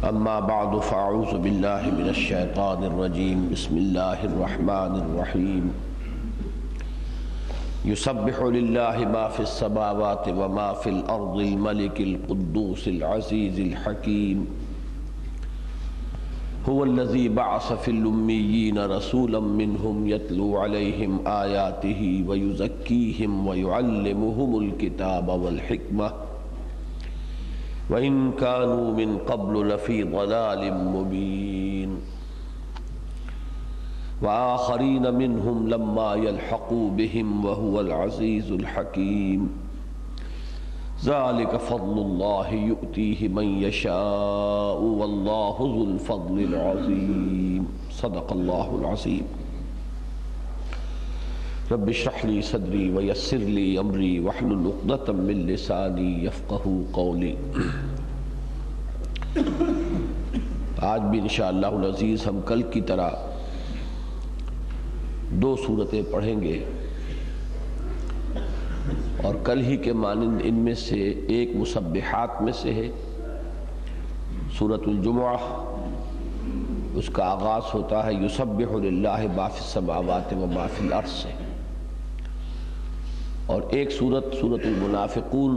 اما بعد فاعوذ باللہ من الشیطان الرجیم بسم اللہ الرحمن الرحیم یسبح للہ ما فی السماوات وما فی الارض الملک القدوس العزیز الحکیم هو الذی بعث فی الامیین رسولا منہم یتلو علیہم آیاتہ ویزکیہم ویعلمہم الکتاب والحکمہ وَإِن كَانُوا مِن قَبْلُ لَفِي ضَلَالٍ مُبِينٍ وَآخَرِينَ مِنْهُمْ لَمَّا يَلْحَقُوا بِهِمْ وَهُوَ الْعَزِيزُ الْحَكِيمُ ذَلِكَ فَضْلُ اللَّهِ يُؤْتِيهِ مَن يَشَاءُ وَاللَّهُ ذُو الْفَضْلِ الْعَظِيمِ صدق اللہ العظیم رب اشرح لی صدری ویسر لی امری واحلل عقدۃ من لسانی یفقہوا قولی۔ آج بھی انشاءاللہ العزیز ہم کل کی طرح دو سورتیں پڑھیں گے، اور کل ہی کے مانند ان میں سے ایک مسبحات میں سے ہے سورۃ الجمعہ۔ اس کا آغاز ہوتا ہے یسبح للہ ما فی السماوات وما فی الارض سے، اور ایک سورت المنافقون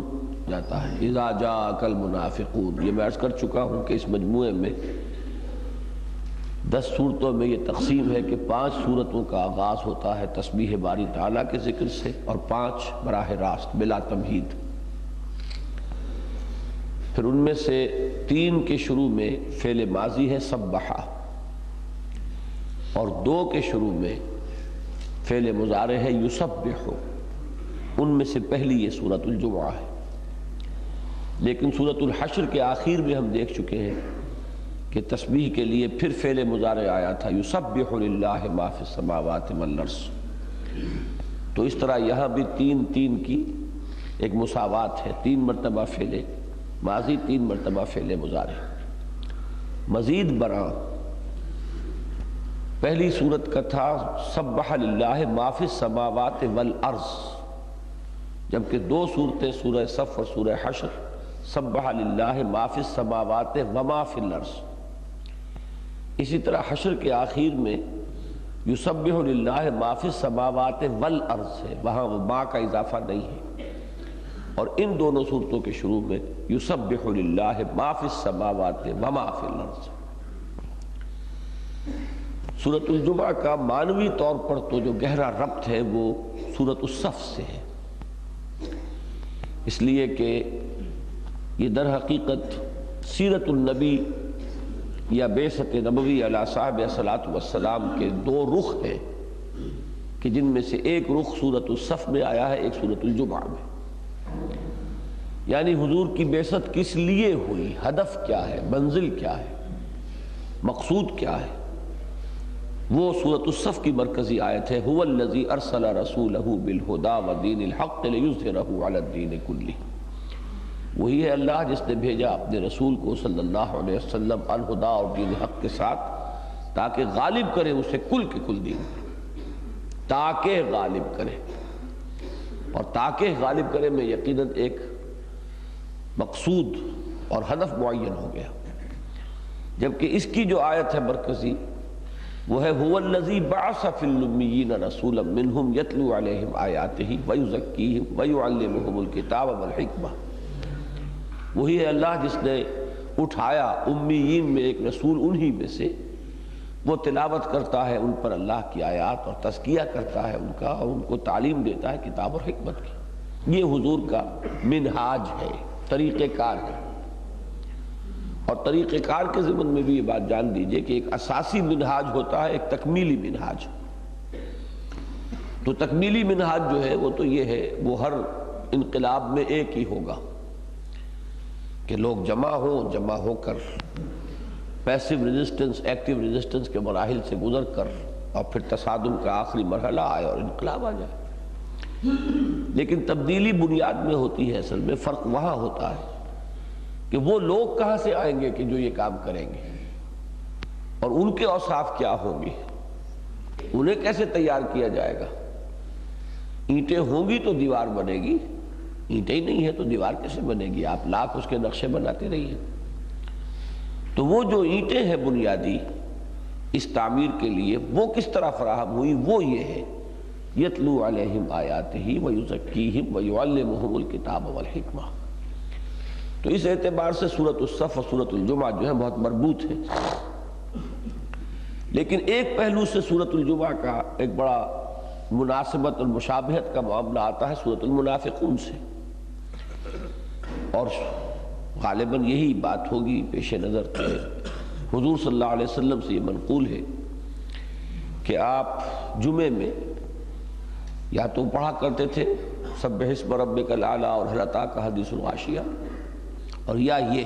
جاتا ہے اذا جاءک المنافقون۔ یہ میں عرض کر چکا ہوں کہ اس مجموعے میں 10 صورتوں میں یہ تقسیم ہے کہ 5 صورتوں کا آغاز ہوتا ہے تسبیح باری تعالیٰ کے ذکر سے، اور 5 براہ راست بلا تمہید۔ پھر ان میں سے 3 کے شروع میں فعل ماضی ہے سبحہ، اور 2 کے شروع میں فعل مضارع ہے یسبح۔ ان میں سے پہلی یہ سورۃ الجمعہ ہے، لیکن سورۃ الحشر کے آخر میں ہم دیکھ چکے ہیں کہ تسبیح کے لیے پھر فعل مضارع آیا تھا یسبح للہ ما فی السماوات والارض۔ تو اس طرح یہاں بھی 3 کی ایک مساوات ہے، 3 مرتبہ فعل ماضی، 3 مرتبہ فعل مضارع۔ مزید برآں پہلی سورت کا تھا سبح للہ ما فی السماوات والارض، جبکہ 2 صورتیں سورہ صف اور سورہ حشر سبح للہ ما فی السماوات وما فی الارض۔ اسی طرح حشر کے آخر میں یسبح للہ ما فی السماوات والارض ہے، وہاں وہ ما کا اضافہ نہیں ہے، اور ان دونوں صورتوں کے شروع میں یسبح للہ ما فی السماوات وما فی الارض۔ سورۃ الجمعہ کا معنوی طور پر تو جو گہرا ربط ہے وہ سورۃ الصف سے ہے، اس لیے کہ یہ در حقیقت سیرت النبی یا بعثت نبوی علی صاحب صلاۃ والسلام کے 2 رخ ہیں، کہ جن میں سے ایک رخ سورۃ الصف میں آیا ہے، ایک سورۃ الجمعہ میں۔ یعنی حضور کی بعثت کس لیے ہوئی، ہدف کیا ہے، منزل کیا ہے، مقصود کیا ہے، وہ سورۃ الصف کی مرکزی آیت ہے هو الذی ارسل رسولہ بالہدی ودین الحق لیظہرہ علی الدین کلہ۔ وہی ہے اللہ جس نے بھیجا اپنے رسول کو صلی اللہ علیہ وسلم الہدی اور دین حق کے ساتھ، تاکہ غالب کرے اسے کل کے کل دین، تاکہ غالب کرے، اور تاکہ غالب کرے میں یقیناً ایک مقصود اور ہدف معین ہو گیا۔ جبکہ اس کی جو آیت ہے مرکزی وہ ہے هو الذی بعث فی الامیین رسولا منہم یتلو علیہم آیاتہ ویزکیہم ویعلمہم الکتاب والحکمہ۔ وہی ہے اللہ جس نے اٹھایا امیین میں ایک رسول انہی میں سے، وہ تلاوت کرتا ہے ان پر اللہ کی آیات اور تزکیہ کرتا ہے ان کا، اور ان کو تعلیم دیتا ہے کتاب اور حکمت کی۔ یہ حضور کا منہاج ہے، طریقہ کار ہے۔ اور طریقہ کار کے ضمن میں بھی یہ بات جان دیجئے کہ ایک اساسی منہاج ہوتا ہے، ایک تکمیلی منہاج۔ تو تکمیلی منہاج جو ہے وہ تو یہ ہے، وہ ہر انقلاب میں ایک ہی ہوگا کہ لوگ جمع ہو کر پیسیو ریزسٹنس، ایکٹیو ریزسٹنس کے مراحل سے گزر کر، اور پھر تصادم کا آخری مرحلہ آئے اور انقلاب آ جائے۔ لیکن تبدیلی بنیاد میں ہوتی ہے، اصل میں فرق وہاں ہوتا ہے کہ وہ لوگ کہاں سے آئیں گے کہ جو یہ کام کریں گے، اور ان کے اوصاف کیا ہوں گے، انہیں کیسے تیار کیا جائے گا۔ اینٹیں ہوں گی تو دیوار بنے گی، اینٹیں ہی نہیں ہے تو دیوار کیسے بنے گی؟ آپ لاکھ اس کے نقشے بناتے رہیے۔ تو وہ جو اینٹیں ہیں بنیادی اس تعمیر کے لیے وہ کس طرح فراہم ہوئی، وہ یہ ہے یتلو علیہم آیاتہ ویزکیہم ویعلمہم الکتاب والحکمہ۔ تو اس اعتبار سے سورۃ الصف اور سورۃ الجمعہ جو ہے بہت مربوط ہے، لیکن ایک پہلو سے سورۃ الجمعہ کا ایک بڑا مناسبت اور مشابہت کا معاملہ آتا ہے سورۃ المنافقون سے، اور غالباً یہی بات ہوگی پیش نظر کہ حضور صلی اللہ علیہ وسلم سے یہ منقول ہے کہ آپ جمعے میں یا تو پڑھا کرتے تھے سبح اسم ربک الاعلی اور هل اتاک حدیث الغاشیہ، اور یا یہ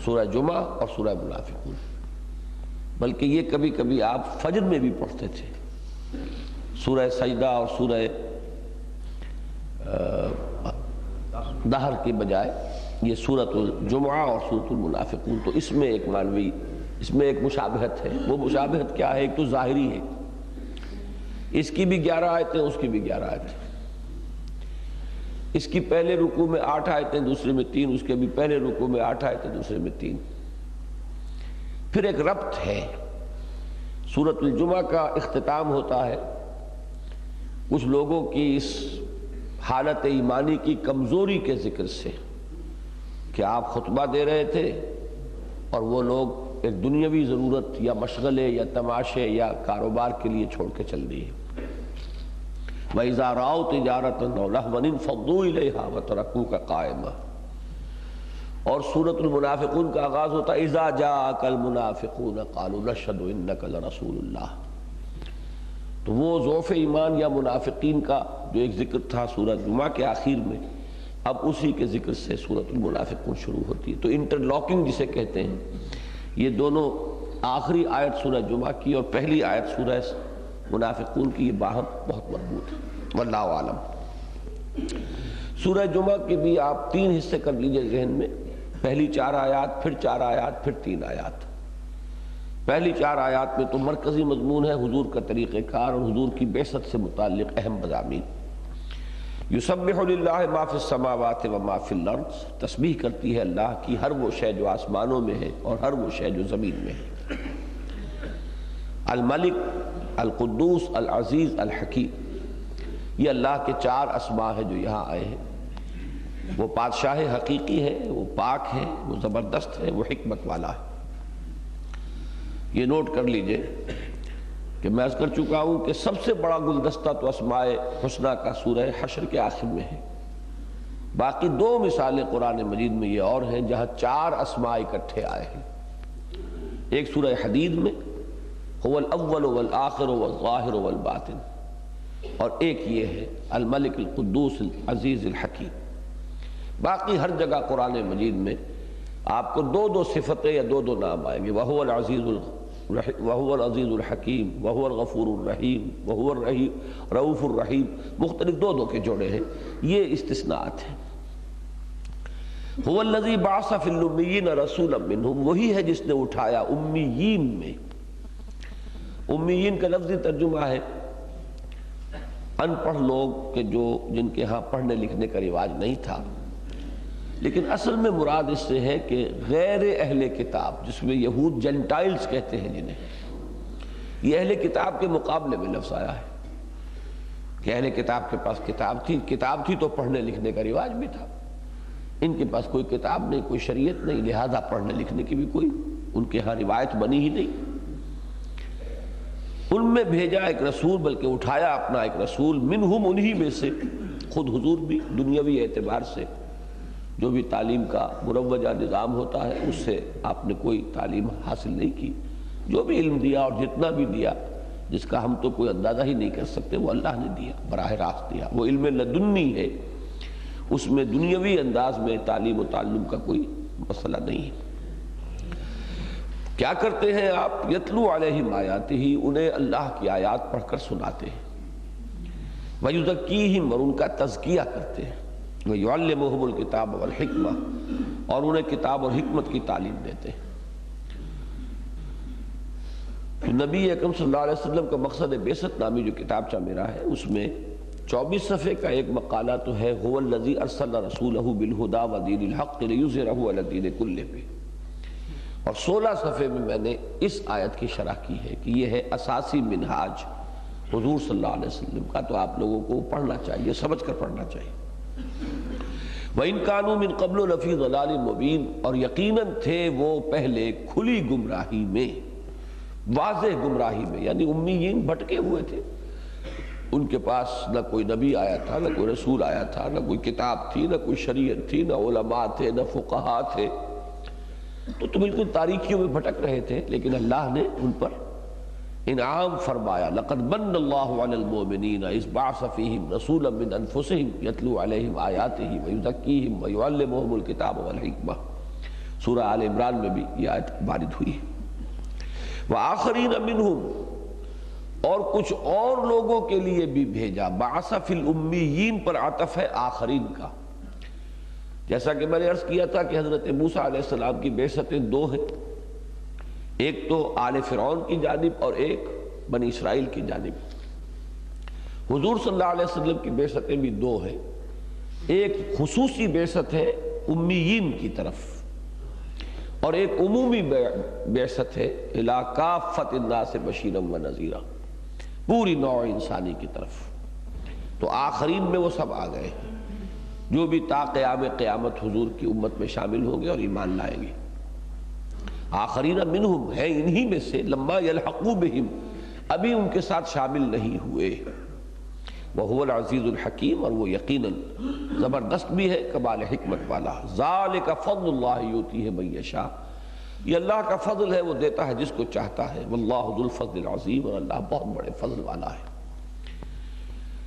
سورہ جمعہ اور سورہ منافقون، بلکہ یہ کبھی کبھی آپ فجر میں بھی پڑھتے تھے سورہ سجدہ اور سورہ دہر کے بجائے یہ سورۃ الجمعہ اور سورۃ المنافقون۔ تو اس میں ایک معنوی، اس میں ایک مشابہت ہے۔ وہ مشابہت کیا ہے؟ ایک تو ظاہری ہے، اس کی بھی 11 آیتیں، اس کی بھی 11 آیتیں، اس کی پہلے رکوع میں 8 آیتیں، دوسرے میں 3، اس کے بھی پہلے رکوع میں 8 آیتیں، دوسرے میں 3۔ پھر ایک ربط ہے، سورۃ الجمعہ کا اختتام ہوتا ہے کچھ لوگوں کی اس حالت ایمانی کی کمزوری کے ذکر سے کہ آپ خطبہ دے رہے تھے اور وہ لوگ ایک دنیاوی ضرورت یا مشغلے یا تماشے یا کاروبار کے لیے چھوڑ کے چل دیے۔ وَإِذَا رَأَوْا تِجَارَةً أَوْ لَهْوًا انفَضُّوا إِلَيْهَا وَتَرَكُوكَ قَائِمًا۔ اور سورۃ المنافقون کا آغاز ہوتا ہے اذا جاءك المنافقون قالوا نشهد انك لرسول اللہ۔ تو وہ ضعف ایمان یا منافقین کا جو ایک ذکر تھا سورہ جمعہ کے آخر میں، اب اسی کے ذکر سے سورۃ المنافقون شروع ہوتی ہے۔ تو انٹرلاکنگ جسے کہتے ہیں، یہ دونوں آخری آیت سورہ جمعہ کی اور پہلی آیت سورہ منافقون کی یہ باہم بہت مربوط ہے، واللہ عالم۔ سورہ جمعہ کے بھی آپ 3 حصے کر لیجئے ذہن میں، پہلی 4 آیات، پھر 4 آیات، پھر 3 آیات۔ پہلی 4 آیات میں تو مرکزی مضمون ہے حضور کا طریقہ کار اور حضور کی بعثت سے متعلق اہم مضامین۔ یسبح للہ ما فی السماوات و ما فی الارض، تسبیح کرتی ہے اللہ کی ہر وہ شے جو آسمانوں میں ہے اور ہر وہ شے جو زمین میں ہے۔ الملک، القدوس، العزیز، الحکیم، یہ اللہ کے 4 اسماء ہیں جو یہاں آئے ہیں۔ وہ بادشاہ حقیقی ہے، وہ پاک ہے، وہ زبردست ہے، وہ حکمت والا ہے۔ یہ نوٹ کر لیجئے کہ میں عرض کر چکا ہوں کہ سب سے بڑا گلدستہ تو اسماء حسنہ کا سورہ حشر کے آخر میں ہے۔ باقی 2 مثالیں قرآن مجید میں یہ اور ہیں جہاں 4 اسماء اکٹھے آئے ہیں۔ ایک سورہ حدید میں هو الاول والآخر والظاہر والباطن، اور ایک یہ ہے الملک القدوس العزیز الحکیم۔ باقی ہر جگہ قرآن مجید میں آپ کو 2 صفتیں یا 2 نام آئیں گے، وَهُوَ العزیز الحکیم، وَهُوَ الغفور الرحیم، وَهُوَ الرحیم رؤوف الرحیم، مختلف 2 کے جوڑے ہیں، یہ استثناءات ہیں۔ هُوَ الَّذِي بَعَثَ فِي الْأُمِّيِّينَ رَسُولًا مِّنْهُمْ، وہی ہے جس نے اٹھایا امیین میں۔ امیین کا لفظی ترجمہ ہے ان پڑھ لوگ کہ جو جن کے ہاں پڑھنے لکھنے کا رواج نہیں تھا، لیکن اصل میں مراد اس سے ہے کہ غیر اہل کتاب، جس میں یہود جنٹائلز کہتے ہیں جنہیں، یہ اہل کتاب کے مقابلے میں لفظ آیا ہے کہ اہل کتاب کے پاس کتاب تھی تو پڑھنے لکھنے کا رواج بھی تھا، ان کے پاس کوئی کتاب نہیں، کوئی شریعت نہیں، لہذا پڑھنے لکھنے کی بھی کوئی ان کے ہاں روایت بنی ہی نہیں۔ ان میں بھیجا ایک رسول، بلکہ اٹھایا اپنا ایک رسول، منہم، انہی میں سے، خود حضور بھی دنیاوی اعتبار سے جو بھی تعلیم کا مروجہ نظام ہوتا ہے اس سے آپ نے کوئی تعلیم حاصل نہیں کی، جو بھی علم دیا اور جتنا بھی دیا جس کا ہم تو کوئی اندازہ ہی نہیں کر سکتے، وہ اللہ نے دیا، براہ راست دیا۔ وہ علم لدنی ہے، اس میں دنیاوی انداز میں تعلیم و تعلم کا کوئی مسئلہ نہیں ہے۔ کیا کرتے ہیں آپ؟ یتلو علیہم آیاتہ، انہیں اللہ کی آیات پڑھ کر سناتے ہیں، ویزکیہم، اور ان کا تزکیہ کرتے ہیں، ویعلمہم الکتاب والحکمہ، اور انہیں کتاب اور حکمت کی تعلیم دیتے ہیں۔ تو نبی اکرم صلی اللہ علیہ وسلم کا مقصد بعثت نامی جو کتابچہ میرا ہے، اس میں 24 صفحے کا ایک مقالہ تو ہے، هو الذی ارسل رسولہ بالہدی ودین الحق لیظہرہ علی الدین کلہ، اور 16 صفحے میں میں نے اس آیت کی شرح کی ہے کہ یہ ہے اساسی منہاج حضور صلی اللہ علیہ وسلم کا، تو آپ لوگوں کو پڑھنا چاہیے، سمجھ کر پڑھنا چاہیے۔ وَإِن كَانُوا مِن قَبْلُ لَفِي ضَلَالٍ مُبِينٍ، اور یقیناً تھے وہ پہلے کھلی گمراہی میں، واضح گمراہی میں، یعنی امیین بھٹکے ہوئے تھے، ان کے پاس نہ کوئی نبی آیا تھا، نہ کوئی رسول آیا تھا، نہ کوئی کتاب تھی، نہ کوئی شریعت تھی، نہ علماء تھے، نہ فقہاء تھے، تو بالکل تاریکیوں میں بھٹک رہے تھے، لیکن اللہ نے ان پر انعام فرمایا۔ لقد من اللہ علی المؤمنین اذ بعث فیہم رسولا من انفسہم یتلو علیہم آیاتہ ویزکیہم ویعلمہم الکتاب والحکمہ، سورہ آل عمران میں بھی یہ آیت وارد ہوئی ہے۔ وآخرین منہم، اور کچھ اور لوگوں کے لیے بھی بھیجا، بعث فی الامیین پر عطف ہے آخرین کا، جیسا کہ میں نے عرض کیا تھا کہ حضرت موسیٰ علیہ السلام کی بعثتیں دو ہیں، ایک تو آل فرعون کی جانب اور ایک بنی اسرائیل کی جانب۔ حضور صلی اللہ علیہ وسلم کی بعثتیں بھی دو ہیں، ایک خصوصی بعثت ہے امیین کی طرف، اور ایک عمومی بعثت ہے الی کافۃ الناس بشیرا و نذیرا، پوری نوع انسانی کی طرف۔ تو آخرین میں وہ سب آ گئے ہیں جو بھی تا قیام قیامت حضور کی امت میں شامل ہوں گے اور ایمان لائیں گے۔ آخرین منہم ہے انہی میں سے، لما یلحقوا بہم ابھی ان کے ساتھ شامل نہیں ہوئے۔ وہو العزیز الحکیم، اور وہ یقیناً زبردست بھی ہے، کمال حکمت والا۔ ذالک فضل اللہ یؤتیہ من یشاء، یہ اللہ کا فضل ہے، وہ دیتا ہے جس کو چاہتا ہے۔ واللہ ذو الفضل العظیم، اور اللہ بہت بڑے فضل والا ہے۔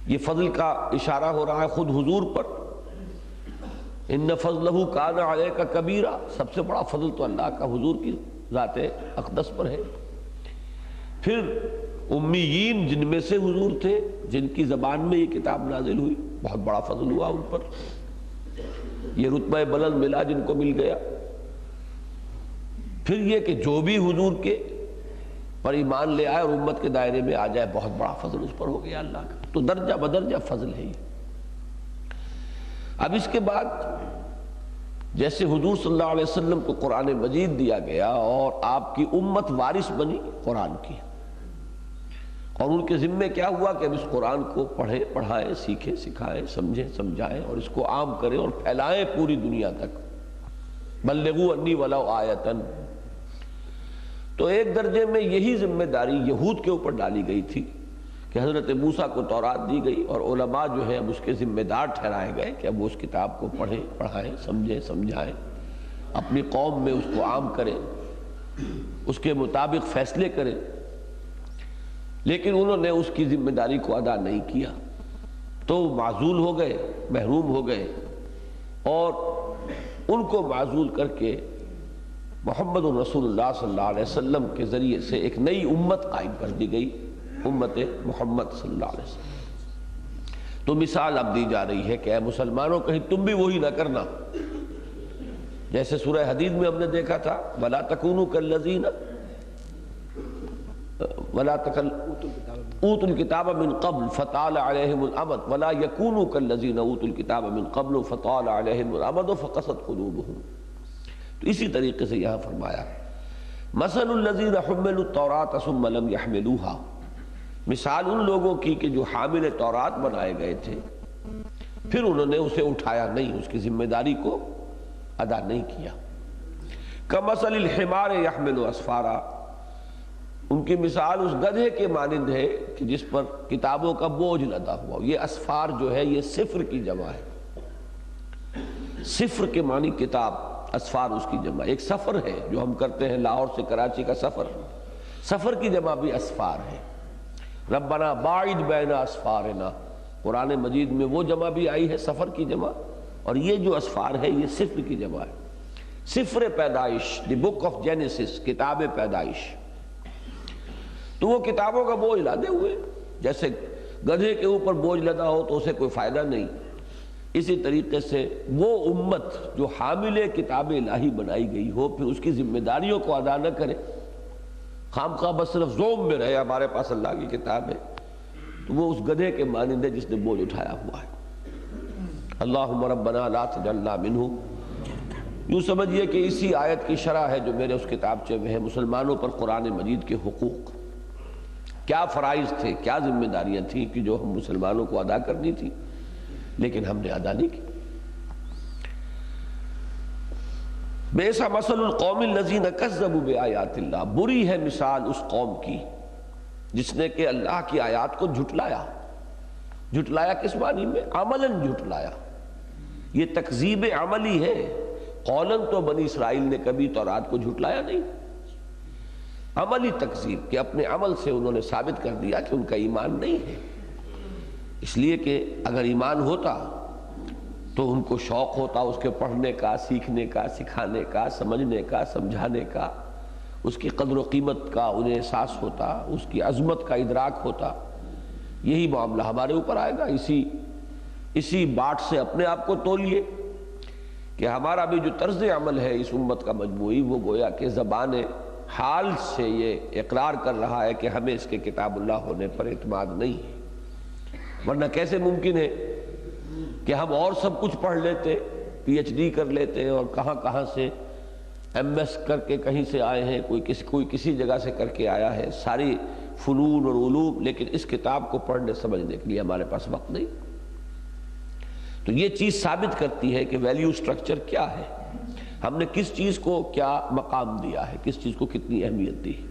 یہ فضل کا اشارہ ہو رہا ہے خود حضور پر، ان فضلہ کان علیک کبیرا، سب سے بڑا فضل تو اللہ کا حضور کی ذات اقدس پر ہے۔ پھر امیین جن میں سے حضور تھے، جن کی زبان میں یہ کتاب نازل ہوئی، بہت بڑا فضل ہوا ان پر، یہ رتبہ بلند ملا جن کو مل گیا۔ پھر یہ کہ جو بھی حضور کے پر ایمان لے آئے اور امت کے دائرے میں آ جائے، بہت بڑا فضل اس پر ہو گیا اللہ کا، تو درجہ بدرجہ فضل ہے یہ۔ اب اس کے بعد جیسے حضور صلی اللہ علیہ وسلم کو قرآن مجید دیا گیا اور آپ کی امت وارث بنی قرآن کی، اور ان کے ذمے کیا ہوا کہ اب اس قرآن کو پڑھیں، پڑھائیں، سیکھیں، سکھائیں، سمجھیں، سمجھائیں، اور اس کو عام کریں اور پھیلائیں پوری دنیا تک۔ بلغوا انی ولو آیۃ، تو ایک درجے میں یہی ذمہ داری یہود کے اوپر ڈالی گئی تھی کہ حضرت موسیٰ کو تورات دی گئی، اور علماء جو ہے اب اس کے ذمہ دار ٹھہرائے گئے کہ اب وہ اس کتاب کو پڑھیں، پڑھائیں، سمجھیں، سمجھائیں، اپنی قوم میں اس کو عام کریں، اس کے مطابق فیصلے کریں۔ لیکن انہوں نے اس کی ذمہ داری کو ادا نہیں کیا، تو معزول ہو گئے، محروم ہو گئے، اور ان کو معزول کر کے محمد رسول اللہ صلی اللہ علیہ وسلم کے ذریعے سے ایک نئی امت قائم کر دی گئی، امت محمد صلی اللہ علیہ وسلم۔ تو مثال اب دی جا رہی ہے کہ اے مسلمانوں کہیں تم بھی وہی نہ کرنا، جیسے سورہ حدید میں ہم نے دیکھا تھا، وَلَا تَكُونُوا كَالَّذِينَ اوتوا الکتاب من قبل فطال علیہم الامد ولا یکونوا کالذین اوتوا الکتاب من قبل فطال علیہم الامد فقست قلوبہم۔ تو اسی طریقے سے یہاں فرمایا مثل الذین حملوا التوراۃ ثم لم يحملوها، مثال ان لوگوں کی کہ جو حامل تورات بنائے گئے تھے پھر انہوں نے اسے اٹھایا نہیں، اس کی ذمہ داری کو ادا نہیں کیا۔ کمثل الحمار يحمل اسفارا، ان کی مثال اس گدھے کے مانند ہے کہ جس پر کتابوں کا بوجھ لدا ہوا۔ یہ اسفار جو ہے یہ صفر کی جمع ہے، صفر کے معنی کتاب، اسفار اس کی جمع۔ ایک سفر ہے جو ہم کرتے ہیں لاہور سے کراچی کا سفر، سفر کی جمع بھی اسفار ہے۔ ربنا باعد بین اسفارنا، قرآن مجید میں وہ جمع بھی آئی ہے سفر کی جمع، اور یہ جو اسفار ہے یہ صفر کی جمع ہے۔ صفر پیدائش، دی بک آف جینیسس، کتاب پیدائش۔ تو وہ کتابوں کا بوجھ لادے ہوئے، جیسے گدھے کے اوپر بوجھ لدا ہو تو اسے کوئی فائدہ نہیں، اسی طریقے سے وہ امت جو حامل کتاب الہی بنائی گئی ہو پھر اس کی ذمہ داریوں کو ادا نہ کرے، خام خواہ بس صرف زوم میں رہے ہمارے پاس اللہ کی کتاب ہے، تو وہ اس گدھے کے مانند ہے جس نے بوجھ اٹھایا ہوا ہے۔ اللہم ربنا لا تجعلنا منہم یوں سمجھیے کہ اسی آیت کی شرح ہے جو میرے اس کتابچے میں ہے، مسلمانوں پر قرآن مجید کے حقوق، کیا فرائض تھے، کیا ذمہ داریاں تھیں کہ جو ہم مسلمانوں کو ادا کرنی تھی لیکن ہم نے ادا نہیں کی۔ بئس مثل القوم الذین کذبوا بآیات اللہ، بری ہے مثال اس قوم کی جس نے کہ اللہ کی آیات کو جھٹلایا۔ جھٹلایا کس معنی میں؟ عملاً جھٹلایا۔ یہ تکذیب عملی ہے، قولاً تو بنی اسرائیل نے کبھی تورات کو جھٹلایا نہیں، عملی تکذیب کہ اپنے عمل سے انہوں نے ثابت کر دیا کہ ان کا ایمان نہیں ہے۔ اس لیے کہ اگر ایمان ہوتا تو ان کو شوق ہوتا اس کے پڑھنے کا، سیکھنے کا، سکھانے کا، سمجھنے کا، سمجھانے کا، اس کی قدر و قیمت کا انہیں احساس ہوتا، اس کی عظمت کا ادراک ہوتا۔ یہی معاملہ ہمارے اوپر آئے گا، اسی باٹ سے اپنے آپ کو تولیے کہ ہمارا بھی جو طرز عمل ہے اس امت کا مجموعی، وہ گویا کہ زبان حال سے یہ اقرار کر رہا ہے کہ ہمیں اس کے کتاب اللہ ہونے پر اعتماد نہیں ہے۔ ورنہ کیسے ممکن ہے کہ ہم اور سب کچھ پڑھ لیتے، پی ایچ ڈی کر لیتے اور کہاں سے ایم ایس کر کے کہیں سے آئے ہیں، کوئی کسی جگہ سے کر کے آیا ہے، ساری فنون اور علوم، لیکن اس کتاب کو پڑھنے سمجھنے کے لیے ہمارے پاس وقت نہیں۔ تو یہ چیز ثابت کرتی ہے کہ ویلیو سٹرکچر کیا ہے، ہم نے کس چیز کو کیا مقام دیا ہے، کس چیز کو کتنی اہمیت دی ہے۔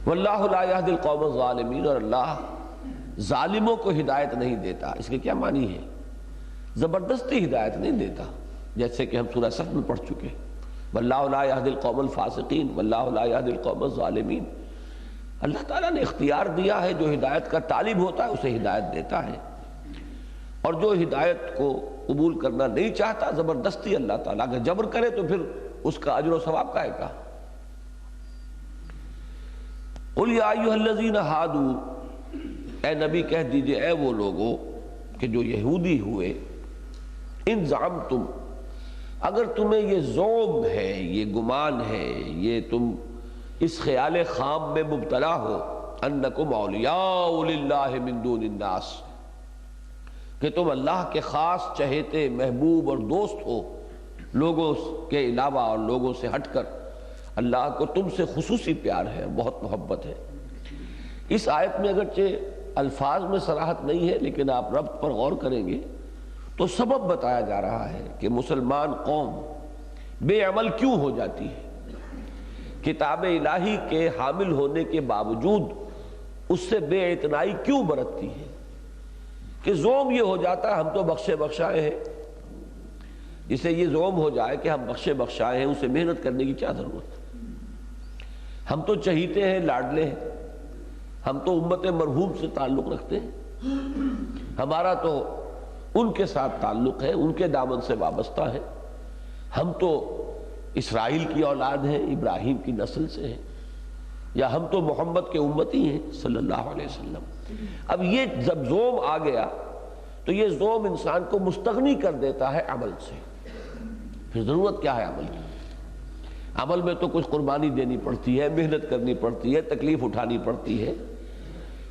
واللہ لا یہدی القوم الظالمین، اور اللہ ظالموں کو ہدایت نہیں دیتا۔ اس کے کیا معنی ہے؟ زبردستی ہدایت نہیں دیتا، جیسے کہ ہم سورہ صف میں پڑھ چکے، واللہ لا یہدی القوم الفاسقین واللہ لا یہدی القوم الظالمین۔ اللہ تعالیٰ نے اختیار دیا ہے، جو ہدایت کا طالب ہوتا ہے اسے ہدایت دیتا ہے، اور جو ہدایت کو قبول کرنا نہیں چاہتا زبردستی اللہ تعالیٰ اگر جبر کرے تو پھر اس کا اجر و ثواب کا ہے کہا۔ قل یا ایھا الذین ہادوا، اے نبی کہہ دیجئے اے وہ لوگوں کہ جو یہودی ہوئے، ان زعمتم، اگر تمہیں یہ زعم ہے، یہ گمان ہے، یہ تم اس خیال خام میں مبتلا ہو، انکم اولیاء للہ من دون الناس، کہ تم اللہ کے خاص چہیتے محبوب اور دوست ہو لوگوں کے علاوہ اور لوگوں سے ہٹ کر، اللہ کو تم سے خصوصی پیار ہے، بہت محبت ہے۔ اس آیت میں اگرچہ الفاظ میں صراحت نہیں ہے لیکن آپ ربط پر غور کریں گے تو سبب بتایا جا رہا ہے کہ مسلمان قوم بے عمل کیوں ہو جاتی ہے، کتاب الہی کے حامل ہونے کے باوجود اس سے بے اعتنائی کیوں برتتی ہے، کہ زوم یہ ہو جاتا ہے ہم تو بخشے بخشائے ہیں۔ جسے یہ زوم ہو جائے کہ ہم بخشے بخشائے ہیں، اسے محنت کرنے کی کیا ضرورت ہے؟ ہم تو چہیتے ہیں، لاڈلے ہیں، ہم تو امت مرحوم سے تعلق رکھتے ہیں، ہمارا تو ان کے ساتھ تعلق ہے، ان کے دامن سے وابستہ ہے، ہم تو اسرائیل کی اولاد ہیں، ابراہیم کی نسل سے ہیں، یا ہم تو محمد کے امتی ہیں صلی اللہ علیہ وسلم۔ اب یہ جب زوم آ گیا تو یہ زوم انسان کو مستغنی کر دیتا ہے عمل سے۔ پھر ضرورت کیا ہے عمل کی؟ عمل میں تو کچھ قربانی دینی پڑتی ہے، محنت کرنی پڑتی ہے، تکلیف اٹھانی پڑتی ہے،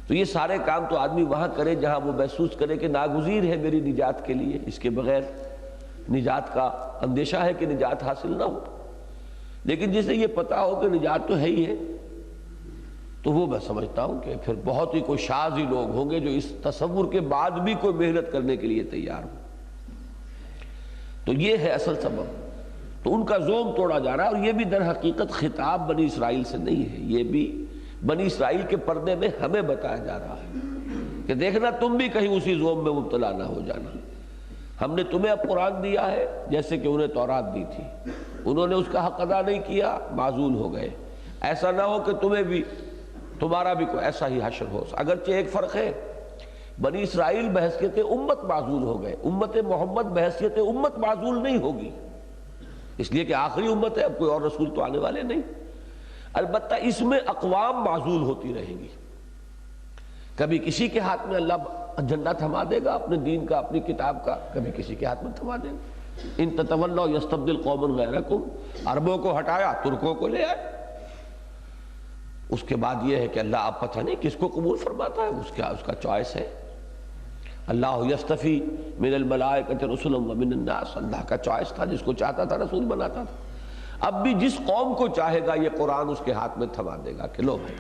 تو یہ سارے کام تو آدمی وہاں کرے جہاں وہ محسوس کرے کہ ناگزیر ہے میری نجات کے لیے، اس کے بغیر نجات کا اندیشہ ہے کہ نجات حاصل نہ ہو۔ لیکن جسے یہ پتا ہو کہ نجات تو ہے ہی ہے، تو وہ میں سمجھتا ہوں کہ پھر بہت ہی کوئی شاذ ہی لوگ ہوں گے جو اس تصور کے بعد بھی کوئی محنت کرنے کے لیے تیار ہو۔ تو یہ ہے اصل سبب، تو ان کا زوم توڑا جا رہا ہے، اور یہ بھی در حقیقت خطاب بنی اسرائیل سے نہیں ہے، یہ بھی بنی اسرائیل کے پردے میں ہمیں بتایا جا رہا ہے کہ دیکھنا تم بھی کہیں اسی زوم میں مبتلا نہ ہو جانا۔ ہم نے تمہیں اب قرآن دیا ہے جیسے کہ انہیں تورات دی تھی، انہوں نے اس کا حق ادا نہیں کیا، معزول ہو گئے۔ ایسا نہ ہو کہ تمہارا بھی کوئی ایسا ہی حشر ہو۔ اگرچہ ایک فرق ہے، بنی اسرائیل بحیثیت امت معزول ہو گئے، امت محمد بحیثیت امت معزول نہیں ہوگی، اس لیے کہ آخری امت ہے، اب کوئی اور رسول تو آنے والے نہیں۔ البتہ اس میں اقوام معزول ہوتی رہیں گی، کبھی کسی کے ہاتھ میں اللہ جھنڈا تھما دے گا اپنے دین کا، اپنی کتاب کا، کبھی کسی کے ہاتھ میں تھما دے گا۔ ان تتولوا یستبدل قوما غیرکم، عربوں کو ہٹایا، ترکوں کو لے آئے۔ اس کے بعد یہ ہے کہ اللہ اب پتہ نہیں کس کو قبول فرماتا ہے، اس کا چوائس ہے۔ اللہ یستفی من الملائکۃ رسلا ومن الناس، اللہ کا چوائس تھا، جس کو چاہتا تھا رسول بناتا تھا۔ اب بھی جس قوم کو چاہے گا یہ قرآن اس کے ہاتھ میں تھما دے گا کہ لو بھائی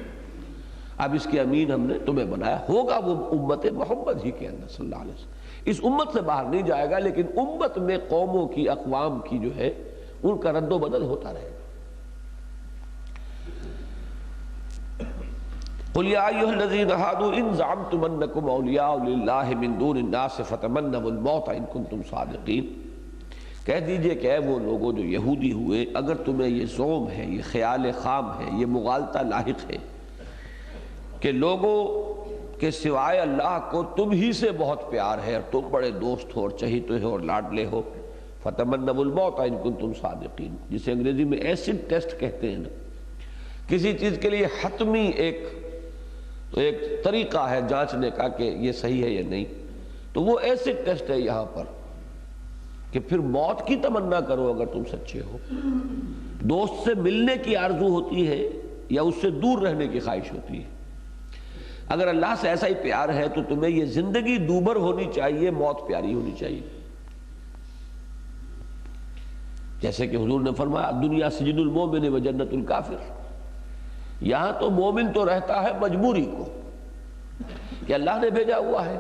اب اس کے امین ہم نے تمہیں بنایا، ہوگا وہ امت محمد ہی کے اندر صلی اللہ علیہ وسلم، اس امت سے باہر نہیں جائے گا، لیکن امت میں قوموں کی، اقوام کی جو ہے ان کا رد و بدل ہوتا رہے گا۔ قل یا ایھا الذین ھادوا ان زعمتم انکم اولیاء للہ من دون الناس فتمنوا الموت ان کنتم صادقین، کہہ دیجئے کہ اے وہ لوگوں جو یہودی ہوئے، اگر تمہیں یہ زعم ہے، یہ خیال خام ہے، یہ مغالطہ لاحق ہے کہ لوگوں کے سوائے اللہ کو تم ہی سے بہت پیار ہے اور تم بڑے دوست ہو اور چہیتے ہو اور لاڈلے ہو، فتمنوا الموت ان کنتم صادقین، جسے انگریزی میں ایسڈ ٹیسٹ کہتے ہیں نا، کسی چیز کے لیے حتمی ایک طریقہ ہے جانچنے کا کہ یہ صحیح ہے یا نہیں، تو وہ ایسڈ ٹیسٹ ہے یہاں پر کہ پھر موت کی تمنا کرو اگر تم سچے ہو، دوست سے ملنے کی آرزو ہوتی ہے یا اس سے دور رہنے کی خواہش ہوتی ہے؟ اگر اللہ سے ایسا ہی پیار ہے تو تمہیں یہ زندگی دوبر ہونی چاہیے، موت پیاری ہونی چاہیے۔ جیسے کہ حضور نے فرمایا دنیا سجن المومن و جنت الکافر، یہاں تو مومن تو رہتا ہے مجبوری کو کہ اللہ نے بھیجا ہوا ہے،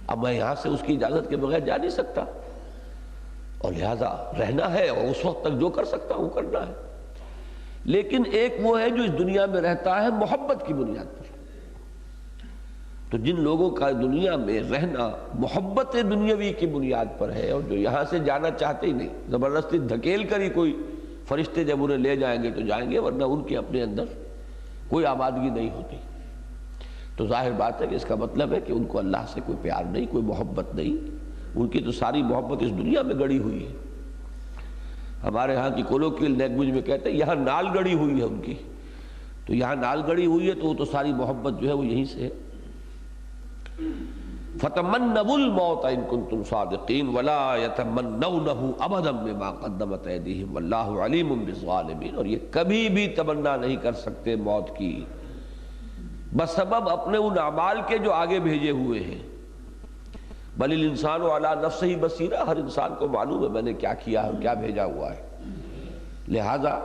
اب میں یہاں سے اس کی اجازت کے بغیر جا نہیں سکتا، اور لہذا رہنا ہے اور اس وقت تک جو کر سکتا ہوں کرنا ہے۔ لیکن ایک وہ ہے جو اس دنیا میں رہتا ہے محبت کی بنیاد پر، تو جن لوگوں کا دنیا میں رہنا محبت دنیاوی کی بنیاد پر ہے اور جو یہاں سے جانا چاہتے ہی نہیں، زبردستی دھکیل کر ہی کوئی فرشتے جب انہیں لے جائیں گے تو جائیں گے، ورنہ ان کے اپنے اندر کوئی آبادگی نہیں ہوتی، تو ظاہر بات ہے کہ اس کا مطلب ہے کہ ان کو اللہ سے کوئی پیار نہیں، کوئی محبت نہیں، ان کی تو ساری محبت اس دنیا میں گڑی ہوئی ہے۔ ہمارے ہاں کی کولوکیل لینگویج میں کہتے ہیں یہاں نال گڑی ہوئی ہے ان کی، تو یہاں نال گڑی ہوئی ہے تو وہ تو ساری محبت جو ہے وہ یہیں سے ہے۔ فَتَمَنَّوُا الْمَوْتَ إِن كُنتُمْ صَادِقِينَ وَلَا يَتَمَنَّوْنَهُ أَبَدًا بِمَا قَدَّمَتْ أَيْدِيهِمْ وَاللَّهُ عَلِيمٌ بِالظَّالِمِينَ، اور یہ کبھی بھی تمنا نہیں کر سکتے موت کی بسبب اپنے ان اعمال کے جو آگے بھیجے ہوئے ہیں۔ بل الانسان علی نفسہ بصیرہ، ہر انسان کو معلوم ہے میں نے کیا کیا ہے، کیا بھیجا ہوا ہے، لہذا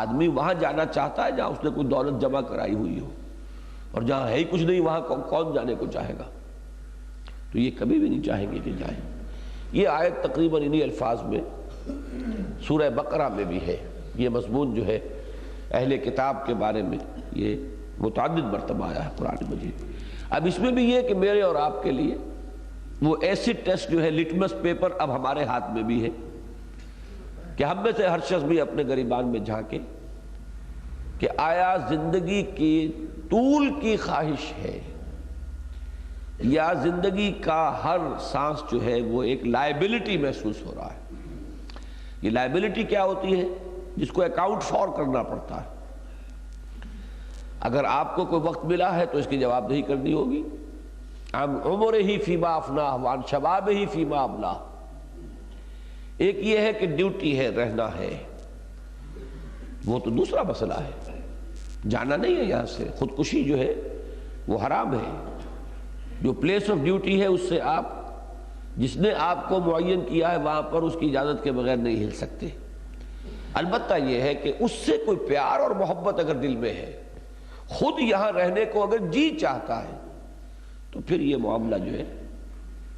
آدمی وہاں جانا چاہتا ہے جہاں اس نے کوئی دولت جمع کرائی ہوئی ہو، اور جہاں ہے ہی کچھ نہیں وہاں کون جانے کو چاہے گا، تو یہ کبھی بھی نہیں چاہیں گے کہ جائیں۔ یہ آیت تقریباً انہی الفاظ میں سورہ بقرہ میں بھی ہے، یہ مضمون جو ہے اہل کتاب کے بارے میں یہ متعدد مرتبہ آیا ہے قرآن مجید۔ اب اس میں بھی یہ کہ میرے اور آپ کے لیے وہ ایسڈ ٹیسٹ جو ہے، لٹمس پیپر اب ہمارے ہاتھ میں بھی ہے کہ ہم میں سے ہر شخص بھی اپنے گریبان میں جھانکے کہ آیا زندگی کی طول کی خواہش ہے یا زندگی کا ہر سانس جو ہے وہ ایک لائبلٹی محسوس ہو رہا ہے۔ یہ لائبلٹی کیا ہوتی ہے؟ جس کو اکاؤنٹ فار کرنا پڑتا ہے۔ اگر آپ کو کوئی وقت ملا ہے تو اس کی جواب دہی کرنی ہوگی۔ عن عمرہ فیما افناہ وعن شبابہ فیما ابلاہ۔ ایک یہ ہے کہ ڈیوٹی ہے، رہنا ہے، وہ تو دوسرا مسئلہ ہے، جانا نہیں ہے یہاں سے، خودکشی جو ہے وہ حرام ہے۔ جو پلیس آف ڈیوٹی ہے اس سے آپ، جس نے آپ کو معین کیا ہے وہاں پر اس کی اجازت کے بغیر نہیں ہل سکتے۔ البتہ یہ ہے کہ اس سے کوئی پیار اور محبت اگر دل میں ہے، خود یہاں رہنے کو اگر جی چاہتا ہے، تو پھر یہ معاملہ جو ہے